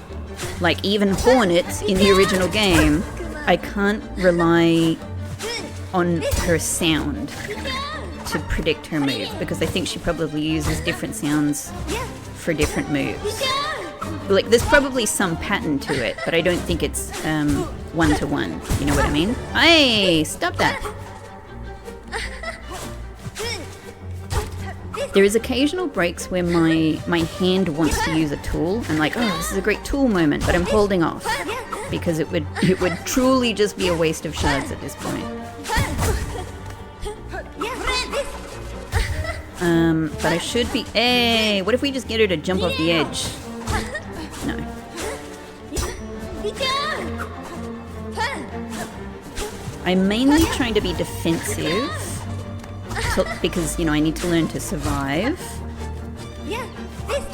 like even Hornets in the original game, I can't rely on her sound to predict her move, because I think she probably uses different sounds for different moves. Like, there's probably some pattern to it, but I don't think it's one-to-one. You know what I mean? Hey, stop that! There is occasional breaks where my hand wants to use a tool. I'm like, oh, this is a great tool moment, but I'm holding off because it would truly just be a waste of shards at this point. But I should be. Hey, what if we just get her to jump off the edge? No. I'm mainly trying to be defensive. Because, you know, I need to learn to survive.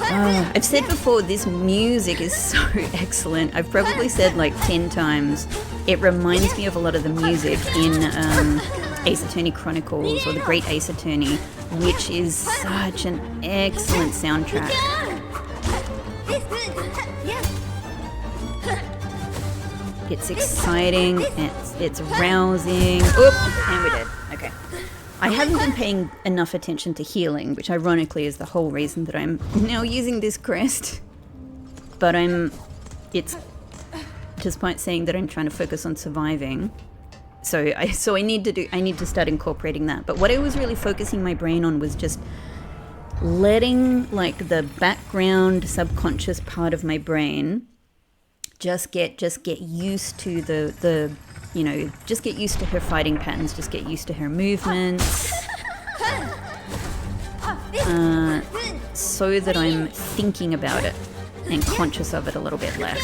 I've said before, this music is so excellent. I've probably said like 10 times. It reminds me of a lot of the music in Ace Attorney Chronicles, or The Great Ace Attorney, which is such an excellent soundtrack. It's exciting, it's rousing. Oop, and we're dead. Okay. I haven't been paying enough attention to healing, which ironically is the whole reason that I'm now using this crest. But it's despite saying that I'm trying to focus on surviving. So I need to start incorporating that. But what I was really focusing my brain on was just letting, like, the background subconscious part of my brain just get used to the you know, just get used to her fighting patterns, just get used to her movements, so that I'm thinking about it and conscious of it a little bit less.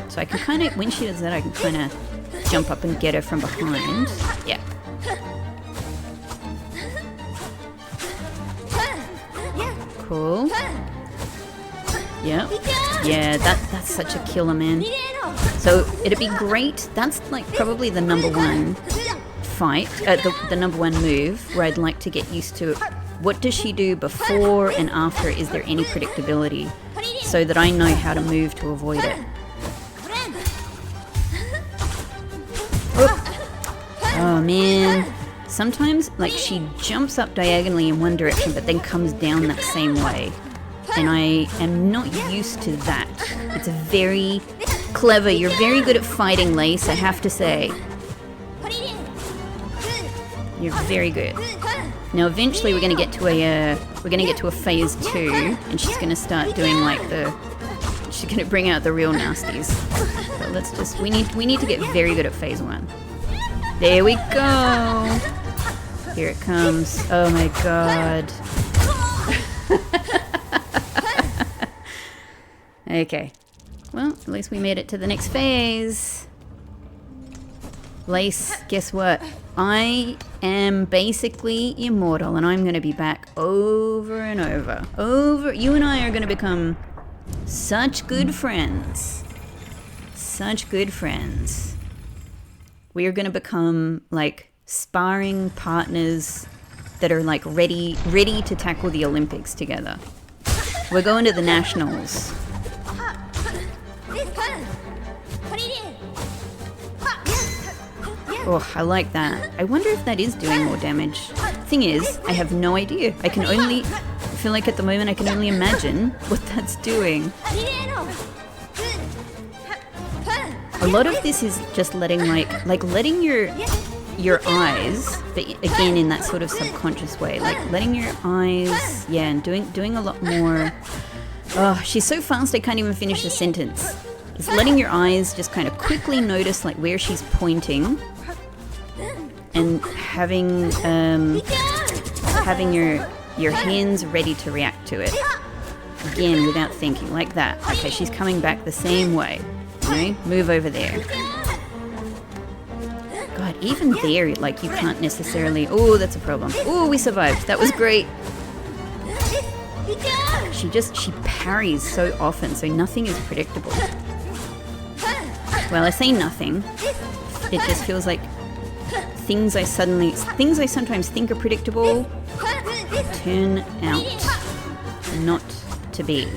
So I can kind of, when she does that, I can kind of jump up and get her from behind. Yeah. Cool. Yeah. Yeah, that's such a killer, man. So it'd be great. That's like probably the number one fight, the number one move where I'd like to get used to. What does she do before and after? Is there any predictability so that I know how to move to avoid it? Oh man. Sometimes, like, she jumps up diagonally in one direction but then comes down that same way. And I am not used to that. It's very clever. You're very good at fighting, Lace, I have to say. You're very good. Now eventually we're gonna get to a phase 2, and she's gonna start doing like she's gonna bring out the real nasties. But let's just we need to get very good at phase 1. There we go. Here it comes. Oh my god. Okay. Well, at least we made it to the next phase. Lace, guess what? I am basically immortal, and I'm going to be back over and over. You and I are going to become such good friends. Such good friends. We are going to become like sparring partners that are like ready to tackle the Olympics together. We're going to the nationals. Oh, I like that. I wonder if that is doing more damage. Thing is, I have no idea. I feel like at the moment I can only imagine what that's doing. A lot of this is just letting letting your eyes, but again in that sort of subconscious way, like letting your eyes, yeah, and doing a lot more. Oh, she's so fast I can't even finish the sentence. It's letting your eyes just kind of quickly notice like where she's pointing, and having your hands ready to react to it. Again, without thinking, like that. Okay, she's coming back the same way. You know, move over there. God, even there, like you can't necessarily. Oh, that's a problem. Oh, we survived. That was great. She parries so often, so nothing is predictable. Well, I say nothing. It just feels like things I sometimes think are predictable turn out not to be.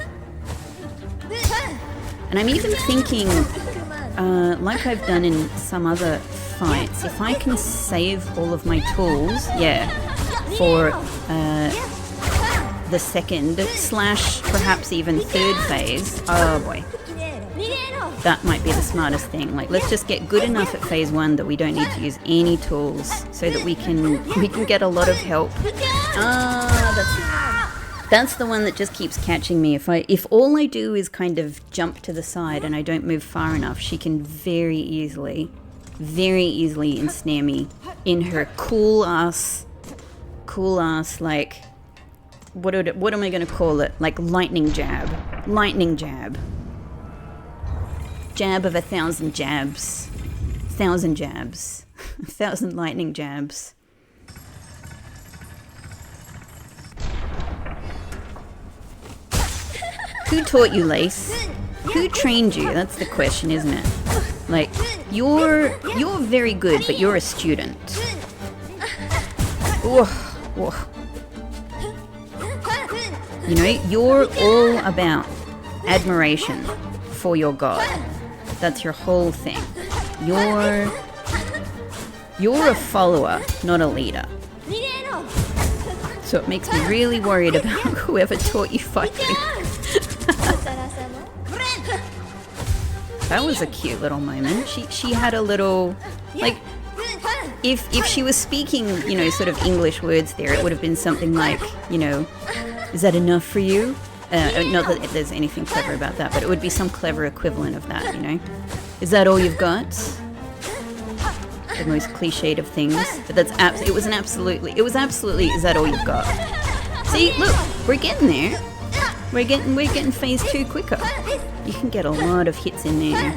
And I'm even thinking, like I've done in some other fights, if I can save all of my tools, yeah, for the second / perhaps even third phase, oh boy. That might be the smartest thing. Like, let's just get good enough at phase 1 that we don't need to use any tools, so that we can get a lot of help. That's the one that just keeps catching me. If all I do is kind of jump to the side and I don't move far enough, she can very easily ensnare me in her cool ass like what am I gonna call it? Like lightning jab. Jab of 1,000 jabs. 1,000 jabs. 1,000 lightning jabs. Who taught you, Lace? Who trained you? That's the question, isn't it? Like, you're very good, but you're a student. Oh. You know, you're all about admiration for your god. That's your whole thing. You're a follower, not a leader. So it makes me really worried about whoever taught you fighting. That was a cute little moment. She had a little, like, if she was speaking, you know, sort of English words there, it would have been something like, you know, is that enough for you? Not that there's anything clever about that, but it would be some clever equivalent of that, you know? Is that all you've got? The most cliched of things, but it was absolutely, is that all you've got? See, look, we're getting there. We're getting phase 2 quicker. You can get a lot of hits in there.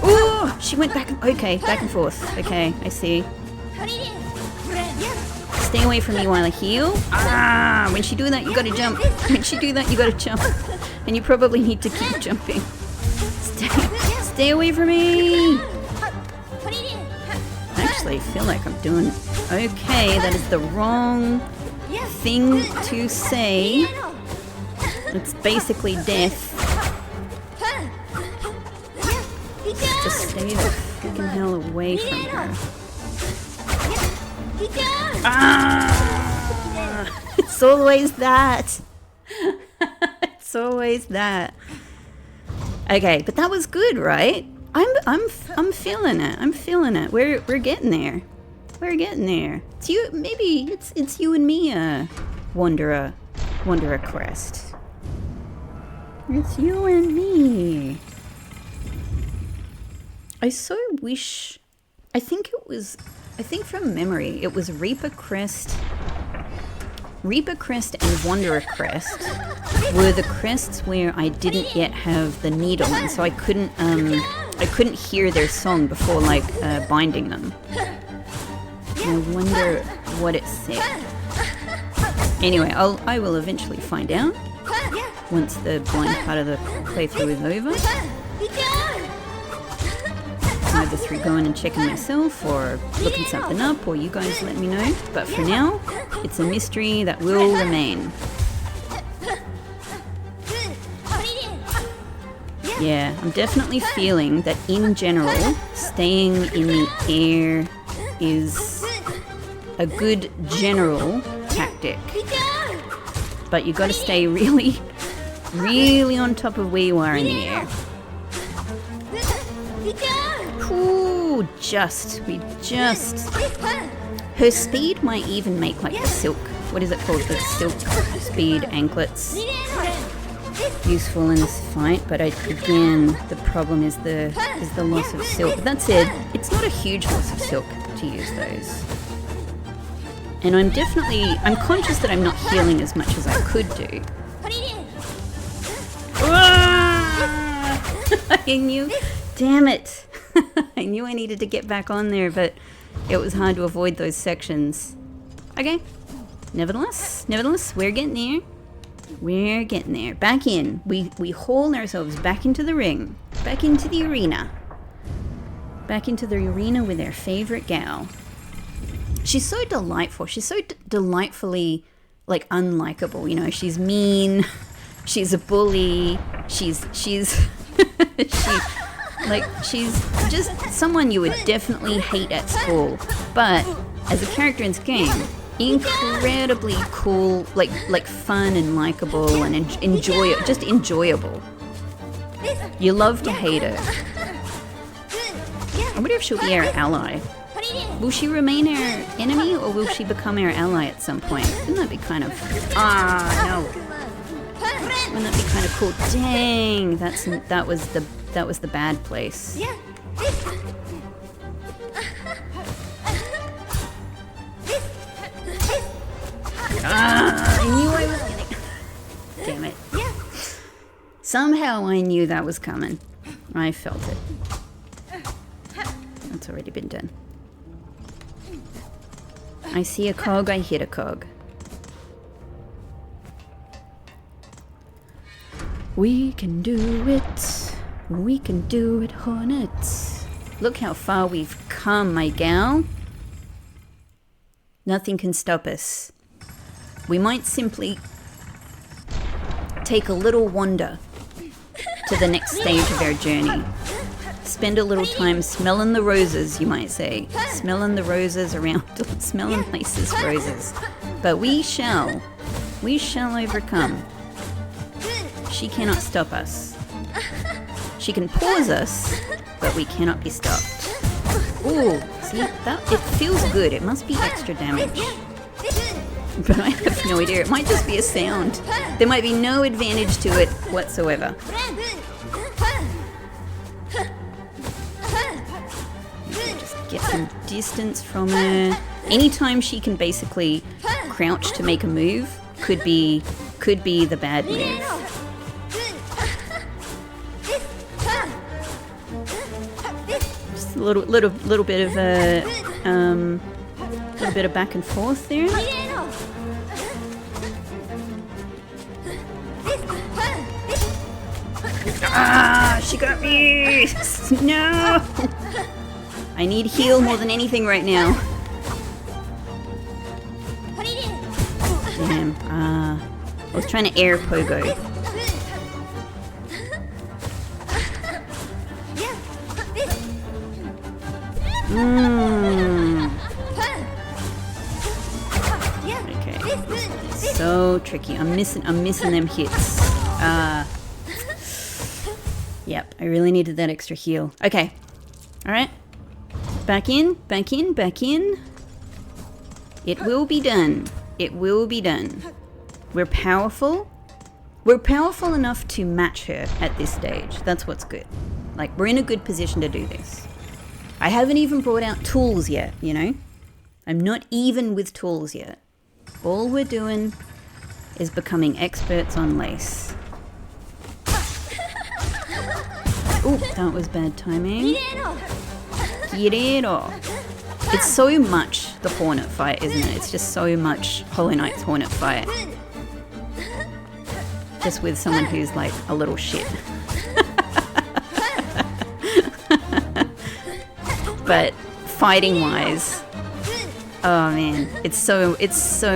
Oh, she went back and forth. Okay, I see. Stay away from me while I heal. When she do that, you gotta jump. And you probably need to keep jumping. Stay away from me. Actually, I feel like I'm doing okay. That is the wrong thing to say. It's basically death. Just stay the freaking hell away from her. It's always that. It's always that. Okay, but that was good, right? I'm feeling it. I'm feeling it. We're getting there. We're getting there. It's you. Maybe it's you and me, Wanderer Crest. It's you and me. I so wish. I think from memory, it was Reaper Crest and Wanderer Crest were the crests where I didn't yet have the needle, and so I couldn't I couldn't hear their song before, like, binding them. I wonder what it said. Anyway, I will eventually find out once the blind part of the playthrough is over. Either through going and checking myself or looking something up, or you guys let me know. But for now, it's a mystery that will remain. Yeah, I'm definitely feeling that in general, staying in the air is a good general tactic. But you got to stay really, really on top of where you are in the air. Ooh, we just. Her speed might even make like the silk. What is it called? The silk speed anklets. Useful in this fight, but again, the problem is the loss of silk. That said, it's not a huge loss of silk to use those. And I'm conscious that I'm not healing as much as I could do. I knew, damn it. I knew I needed to get back on there, but it was hard to avoid those sections. Okay, nevertheless, we're getting there. We're getting there. Back in. We haul ourselves back into the ring. Back into the arena. Back into the arena with our favorite gal. She's so delightful. She's so delightfully, like, unlikable. You know, she's mean. She's a bully. She's just someone you would definitely hate at school. But as a character in this game, incredibly cool, like fun and likable and enjoyable. You love to hate her. I wonder if she'll be our ally. Will she remain our enemy, or will she become our ally at some point? Wouldn't that be kind of... no. Wouldn't that be kind of cool? Dang, that was the bad place. I knew I was getting... Damn it. Somehow I knew that was coming. I felt it. That's already been done. I see a cog, I hit a cog. We can do it. We can do it, Hornet. Look how far we've come, my gal. Nothing can stop us. We might simply take a little wander to the next stage of our journey. Spend a little time smelling the roses, you might say. Smelling the roses around, smelling places roses. But we shall overcome. She cannot stop us. She can pause us, but we cannot be stopped. Ooh, see, it feels good. It must be extra damage. But I have no idea. It might just be a sound. There might be no advantage to it whatsoever. Just get some distance from her. Anytime she can basically crouch to make a move could be the bad move. Just a little bit of a little bit of back and forth there. She got me! No! I need heal more than anything right now. Damn. I was trying to air pogo. Okay. So tricky. I'm missing them hits. Yep, I really needed that extra heal. Okay. Alright. Back in. It will be done. It will be done. We're powerful. We're powerful enough to match her at this stage. That's what's good. Like, we're in a good position to do this. I haven't even brought out tools yet, you know? I'm not even with tools yet. All we're doing is becoming experts on lace. Oh, that was bad timing. Guerrero. It's so much the Hornet fight, isn't it? It's just so much Hollow Knight's Hornet fight. Just with someone who's like a little shit. But fighting wise, oh man, it's so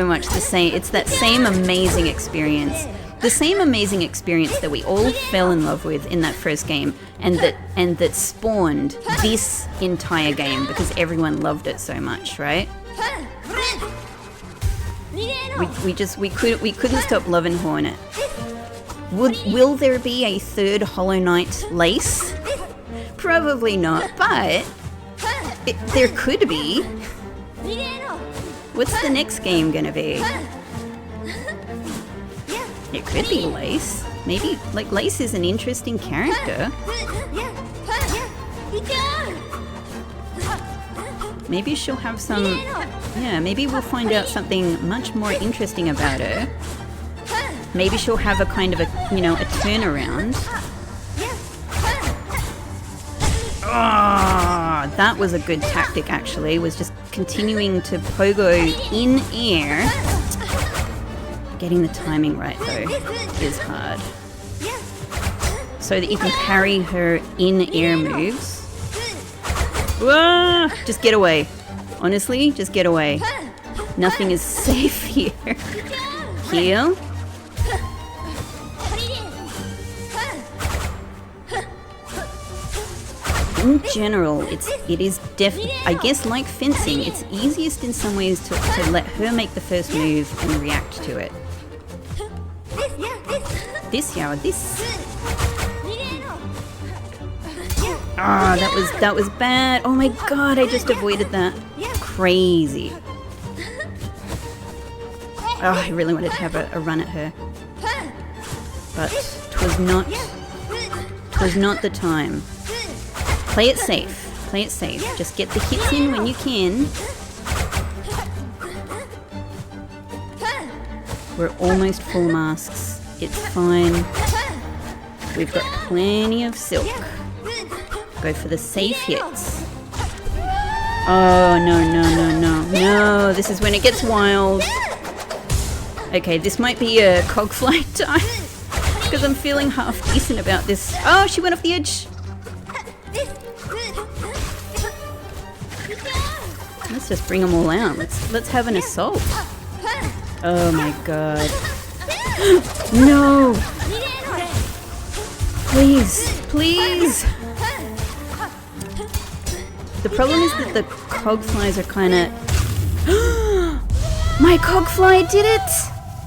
much the same. It's that same amazing experience. The same amazing experience that we all fell in love with in that first game, and that spawned this entire game because everyone loved it so much, right? We couldn't stop loving Hornet. Will there be a third Hollow Knight Lace? Probably not, but there could be. What's the next game gonna be? It could be Lace. Maybe, like, Lace is an interesting character. Maybe she'll have some... Yeah, maybe we'll find out something much more interesting about her. Maybe she'll have a kind of a, you know, a turnaround. Ah, that was a good tactic, actually. Was just continuing to pogo in air. Getting the timing right, though, is hard. So that you can parry her in-air moves. Whoa! Just get away. Honestly, just get away. Nothing is safe here. Heal. In general, it is definitely, I guess, like fencing, it's easiest in some ways to let her make the first move and react to it. This. Ah, that was bad. Oh my god, I just avoided that. Crazy. Oh, I really wanted to have a run at her. But 'twas not the time. Play it safe. Play it safe. Just get the hits in when you can. We're almost full masks. It's fine. We've got plenty of silk. Go for the safe hits. Oh, no. This is when it gets wild. Okay, this might be a cogfly time. Because I'm feeling half decent about this. Oh, she went off the edge. Let's just bring them all out. Let's have an assault. Oh my god. No! Please! The problem is that the cogflies are kind of... My cogfly did it!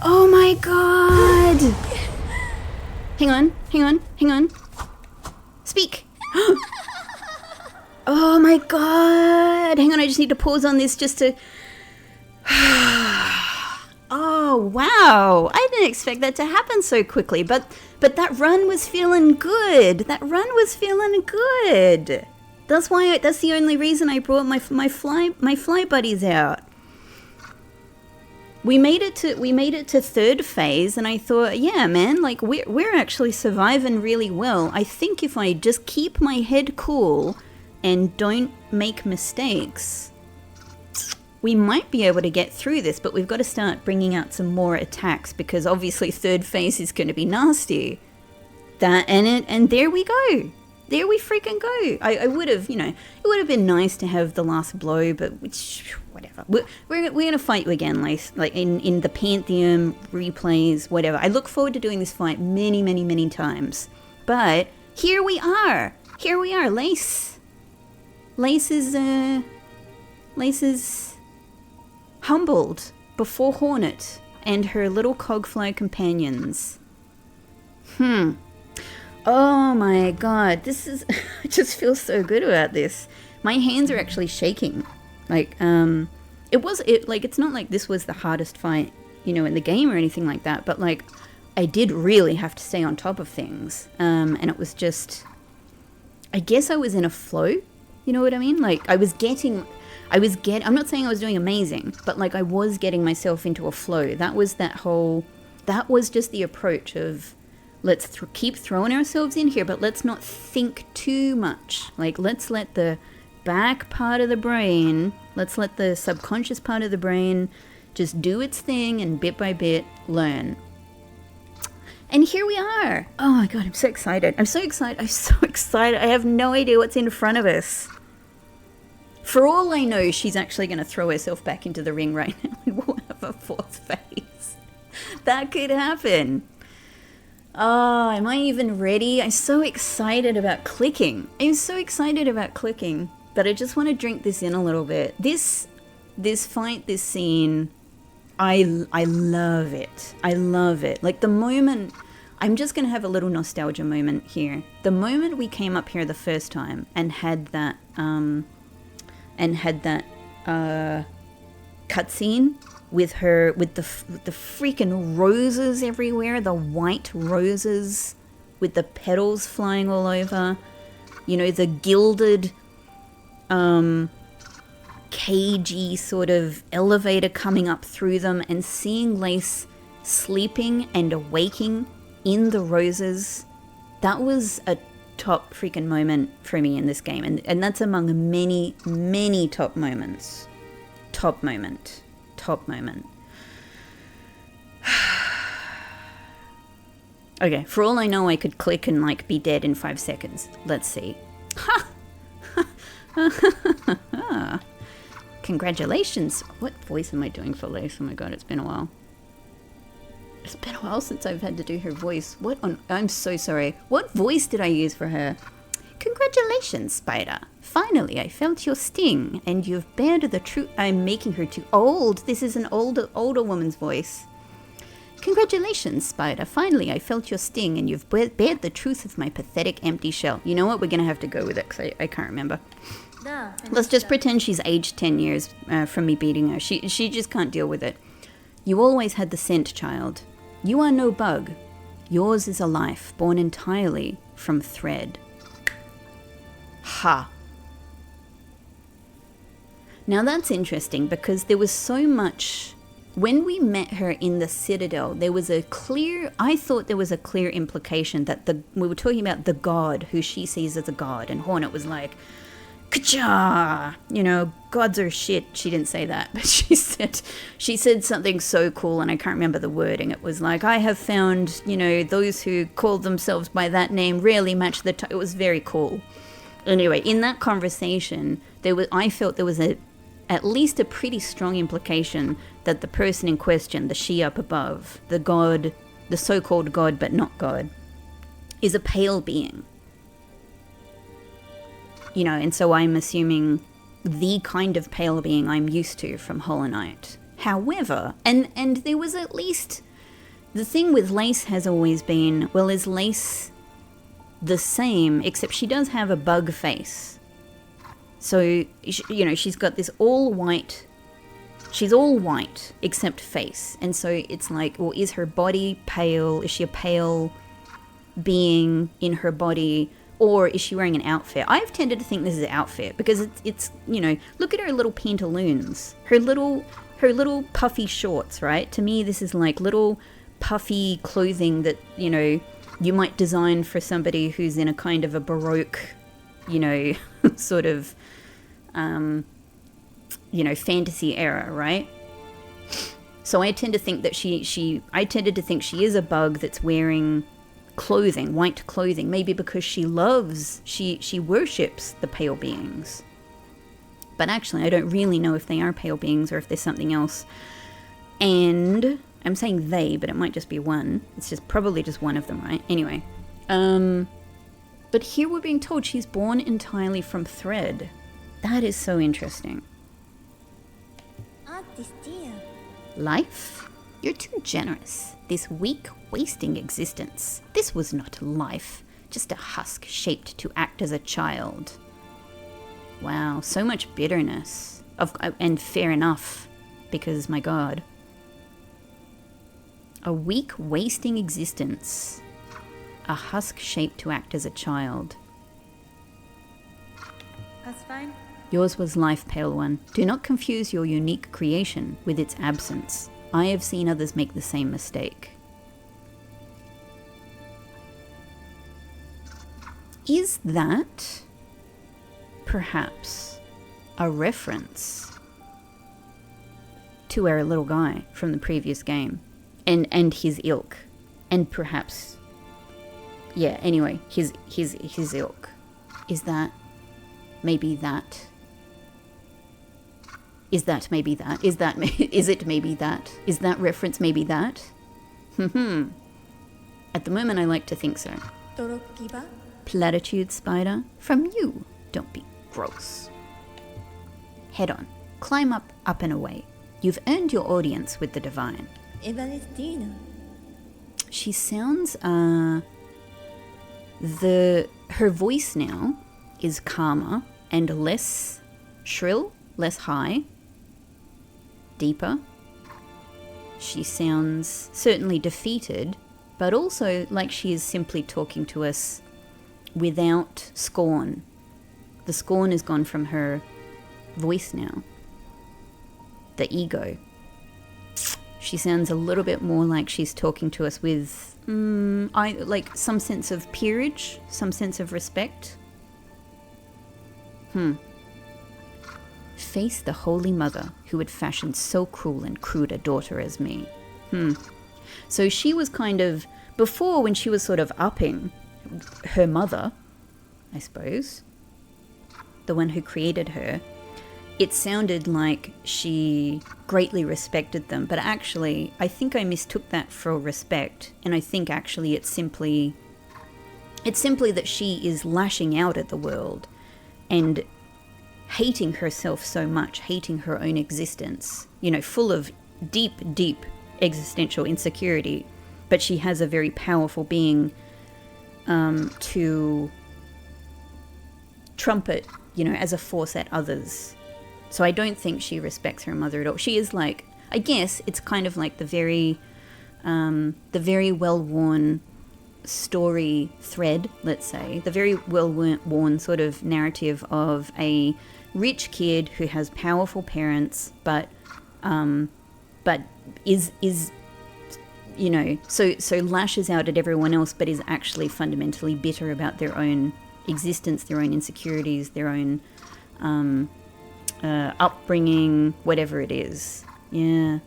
Oh my god! Hang on. Speak! Oh my god! Hang on, I just need to pause on this just to... Oh, wow. I didn't expect that to happen so quickly, but that run was feeling good. That's the only reason I brought my fly buddies out. We made it to third phase, and I thought, yeah, man, like we're actually surviving really well. I think if I just keep my head cool and don't make mistakes, we might be able to get through this, but we've got to start bringing out some more attacks because obviously third phase is going to be nasty. And there we go. There we freaking go. I would have, it would have been nice to have the last blow, but whatever. We're going to fight you again, like in the Pantheon replays, whatever. I look forward to doing this fight many, many, many times. But here we are. Lace is humbled before Hornet and her little cogfly companions. Oh my god, this is... I just feel so good about this. My hands are actually shaking. Like, it's not like this was the hardest fight, in the game or anything like that, but like, I did really have to stay on top of things. And it was just... I guess I was in a flow, you know what I mean? Like, I'm not saying I was doing amazing, but like I was getting myself into a flow. That was just the approach of let's keep throwing ourselves in here, but let's not think too much. Like, let's let the back part of the brain, let's let the subconscious part of the brain just do its thing and bit by bit learn. And here we are. Oh my God, I'm so excited. I'm so excited. I'm so excited. I have no idea what's in front of us. For all I know, she's actually going to throw herself back into the ring right now and we'll have a fourth phase. That could happen. Oh, am I even ready? I'm so excited about clicking. I'm so excited about clicking. But I just want to drink this in a little bit. This fight, this scene, I love it. I love it. Like the moment, I'm just going to have a little nostalgia moment here. The moment we came up here the first time and had that cutscene with her, with the freaking roses everywhere, the white roses with the petals flying all over, you know, the gilded, cagey sort of elevator coming up through them, and seeing Lace sleeping and awaking in the roses. That was a top freaking moment for me in this game, and that's among many, many top moments. Top moment. Okay, for all I know, I could click and like be dead in 5 seconds. Let's see. Ha! Congratulations. What voice am I doing for Lace? Oh my God, it's been a while. It's been a while since I've had to do her voice. I'm so sorry. What voice did I use for her? Congratulations, Spider. Finally, I felt your sting, and you've bared the truth. I'm making her too old. This is an older woman's voice. Congratulations, Spider. Finally, I felt your sting, and you've bared the truth of my pathetic empty shell. You know what? We're going to have to go with it, because I can't remember. Let's just pretend she's aged 10 years from me beating her. She just can't deal with it. You always had the scent, child. You are no bug. Yours is a life born entirely from thread. Ha. Now that's interesting, because there was so much... When we met her in the Citadel, there was I thought there was a clear implication that we were talking about the god, who she sees as a god, and Hornet was like, Ka-cha! You know, gods are shit. She didn't say that, but she said something so cool, and I can't remember the wording. It was like, I have found, you know, those who call themselves by that name rarely match the it was very cool. Anyway, in that conversation, I felt there was at least a pretty strong implication that the person in question, the she up above, the god, the so-called god but not god, is a pale being. You know, and so I'm assuming the kind of pale being I'm used to from Hollow Knight. However, and there was at least... The thing with Lace has always been, well, is Lace the same, except she does have a bug face. So, you know, she's got this all white... She's all white, except face. And so it's like, well, is her body pale? Is she a pale being in her body? Or is she wearing an outfit? I've tended to think this is an outfit, because it's you know, look at her little pantaloons. Her little puffy shorts, right? To me, this is like little puffy clothing that, you know, you might design for somebody who's in a kind of a Baroque, you know, sort of... you know, fantasy era, right? So I tend to think that I tended to think she is a bug that's wearing clothing, white clothing, maybe because she worships the pale beings. But actually, I don't really know if they are pale beings or if there's something else. And I'm saying they, but it might just be one. It's just probably just one of them, right? Anyway, but here we're being told she's born entirely from thread. That is so interesting. Life? You're too generous. This weak, wasting existence. This was not life, just a husk shaped to act as a child. Wow, so much bitterness. And fair enough, because, my God. A weak, wasting existence. A husk shaped to act as a child. That's fine. Yours was life, Pale One. Do not confuse your unique creation with its absence. I have seen others make the same mistake. Is that perhaps a reference to our little guy from the previous game and his ilk? And perhaps, yeah, anyway, his ilk. Is that maybe that? Is that maybe that? Is it maybe that? Is that reference maybe that? At the moment, I like to think so. Platitude spider, from you. Don't be gross. Head on. Climb up, up and away. You've earned your audience with the divine. She sounds, her voice now is calmer and less shrill, less high, deeper. She sounds certainly defeated, but also like she is simply talking to us without scorn. The scorn is gone from her voice now. The ego. She sounds a little bit more like she's talking to us with, like some sense of peerage, some sense of respect. Face the Holy Mother who had fashioned so cruel and crude a daughter as me. So she was kind of, before when she was sort of upping her mother, I suppose, the one who created her, it sounded like she greatly respected them, but actually I think I mistook that for respect, and I think actually it's simply that she is lashing out at the world and hating herself so much, hating her own existence, full of deep, deep existential insecurity, but she has a very powerful being to trumpet, as a force at others. So I don't think she respects her mother at all. She is like, I guess it's kind of like the very well-worn story thread, let's say, the very well-worn sort of narrative of a rich kid who has powerful parents, but is so lashes out at everyone else, but is actually fundamentally bitter about their own existence, their own insecurities, their own upbringing, whatever it is. Yeah.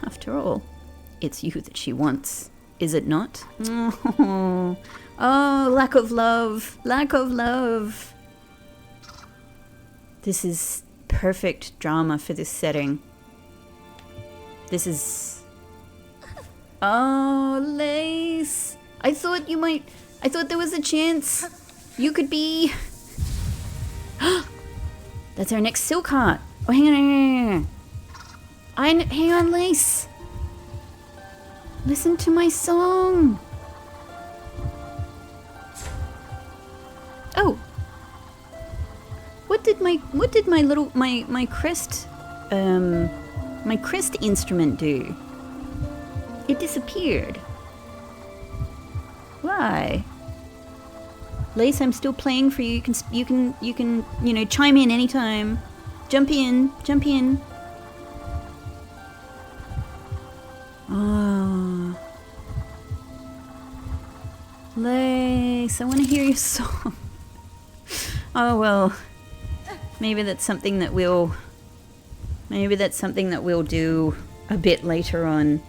After all, it's you that she wants, is it not? Oh, lack of love. This is perfect drama for this setting. This is... Oh, Lace. I thought there was a chance you could be... That's our next silk heart. Oh, hang on. Hang on, Lace. Listen to my song. Oh. What did my crest instrument do? It disappeared. Why? Lace, I'm still playing for you. You can chime in anytime. Jump in. Oh. Lace, I want to hear your song. Oh well. Maybe that's something that we'll do a bit later on.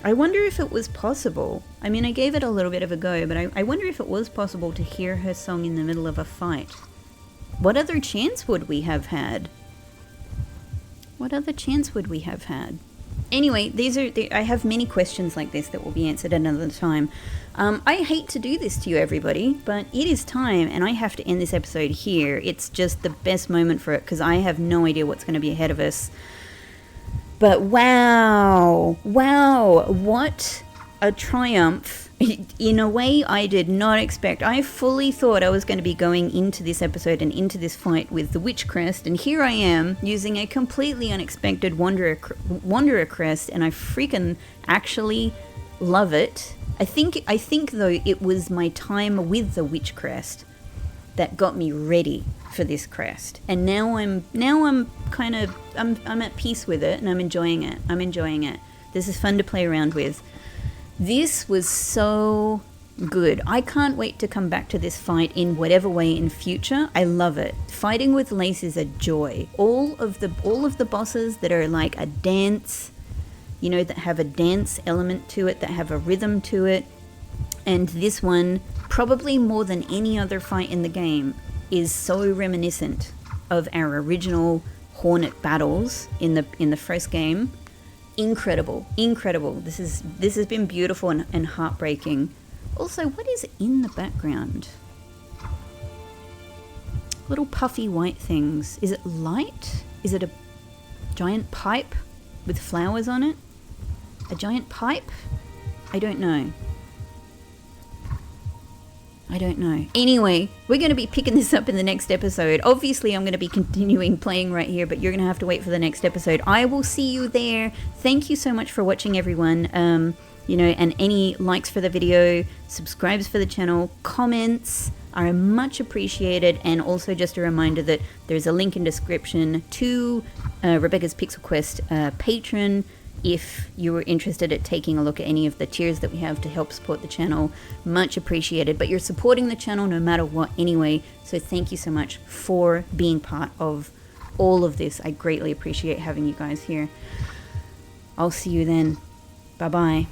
I wonder if it was possible. I mean, I gave it a little bit of a go, but I wonder if it was possible to hear her song in the middle of a fight. What other chance would we have had? Anyway, I have many questions like this that will be answered another time. I hate to do this to you, everybody, but it is time, and I have to end this episode here. It's just the best moment for it, because I have no idea what's going to be ahead of us. But wow, what a triumph. In a way I did not expect. I fully thought I was going to be going into this episode and into this fight with the Witch Crest, and here I am using a completely unexpected Wanderer Crest, and I freaking actually love it. I think though it was my time with the Witch Crest that got me ready for this crest, and now I'm at peace with it, and I'm enjoying it. This is fun to play around with. This was so good. I can't wait to come back to this fight in whatever way in future. I love it. Fighting with Lace is a joy. All of the bosses that are like a dance, you know, that have a dance element to it, that have a rhythm to it. And this one, probably more than any other fight in the game, is so reminiscent of our original Hornet battles in the first game. Incredible. This has been beautiful and heartbreaking. Also, what is in the background? Little puffy white things. Is it light? Is it a giant pipe with flowers on it? A giant pipe? I don't know. Anyway, we're going to be picking this up in the next episode. Obviously, I'm going to be continuing playing right here, but you're going to have to wait for the next episode. I will see you there. Thank you so much for watching, everyone. You know, and any likes for the video, subscribes for the channel, comments are much appreciated. And also just a reminder that there's a link in description to Rebecca's Pixel Quest Patreon, if you were interested at taking a look at any of the tiers that we have to help support the channel. Much appreciated. But you're supporting the channel no matter what anyway, so thank you so much for being part of all of this. I greatly appreciate having you guys here. I'll see you then. Bye bye.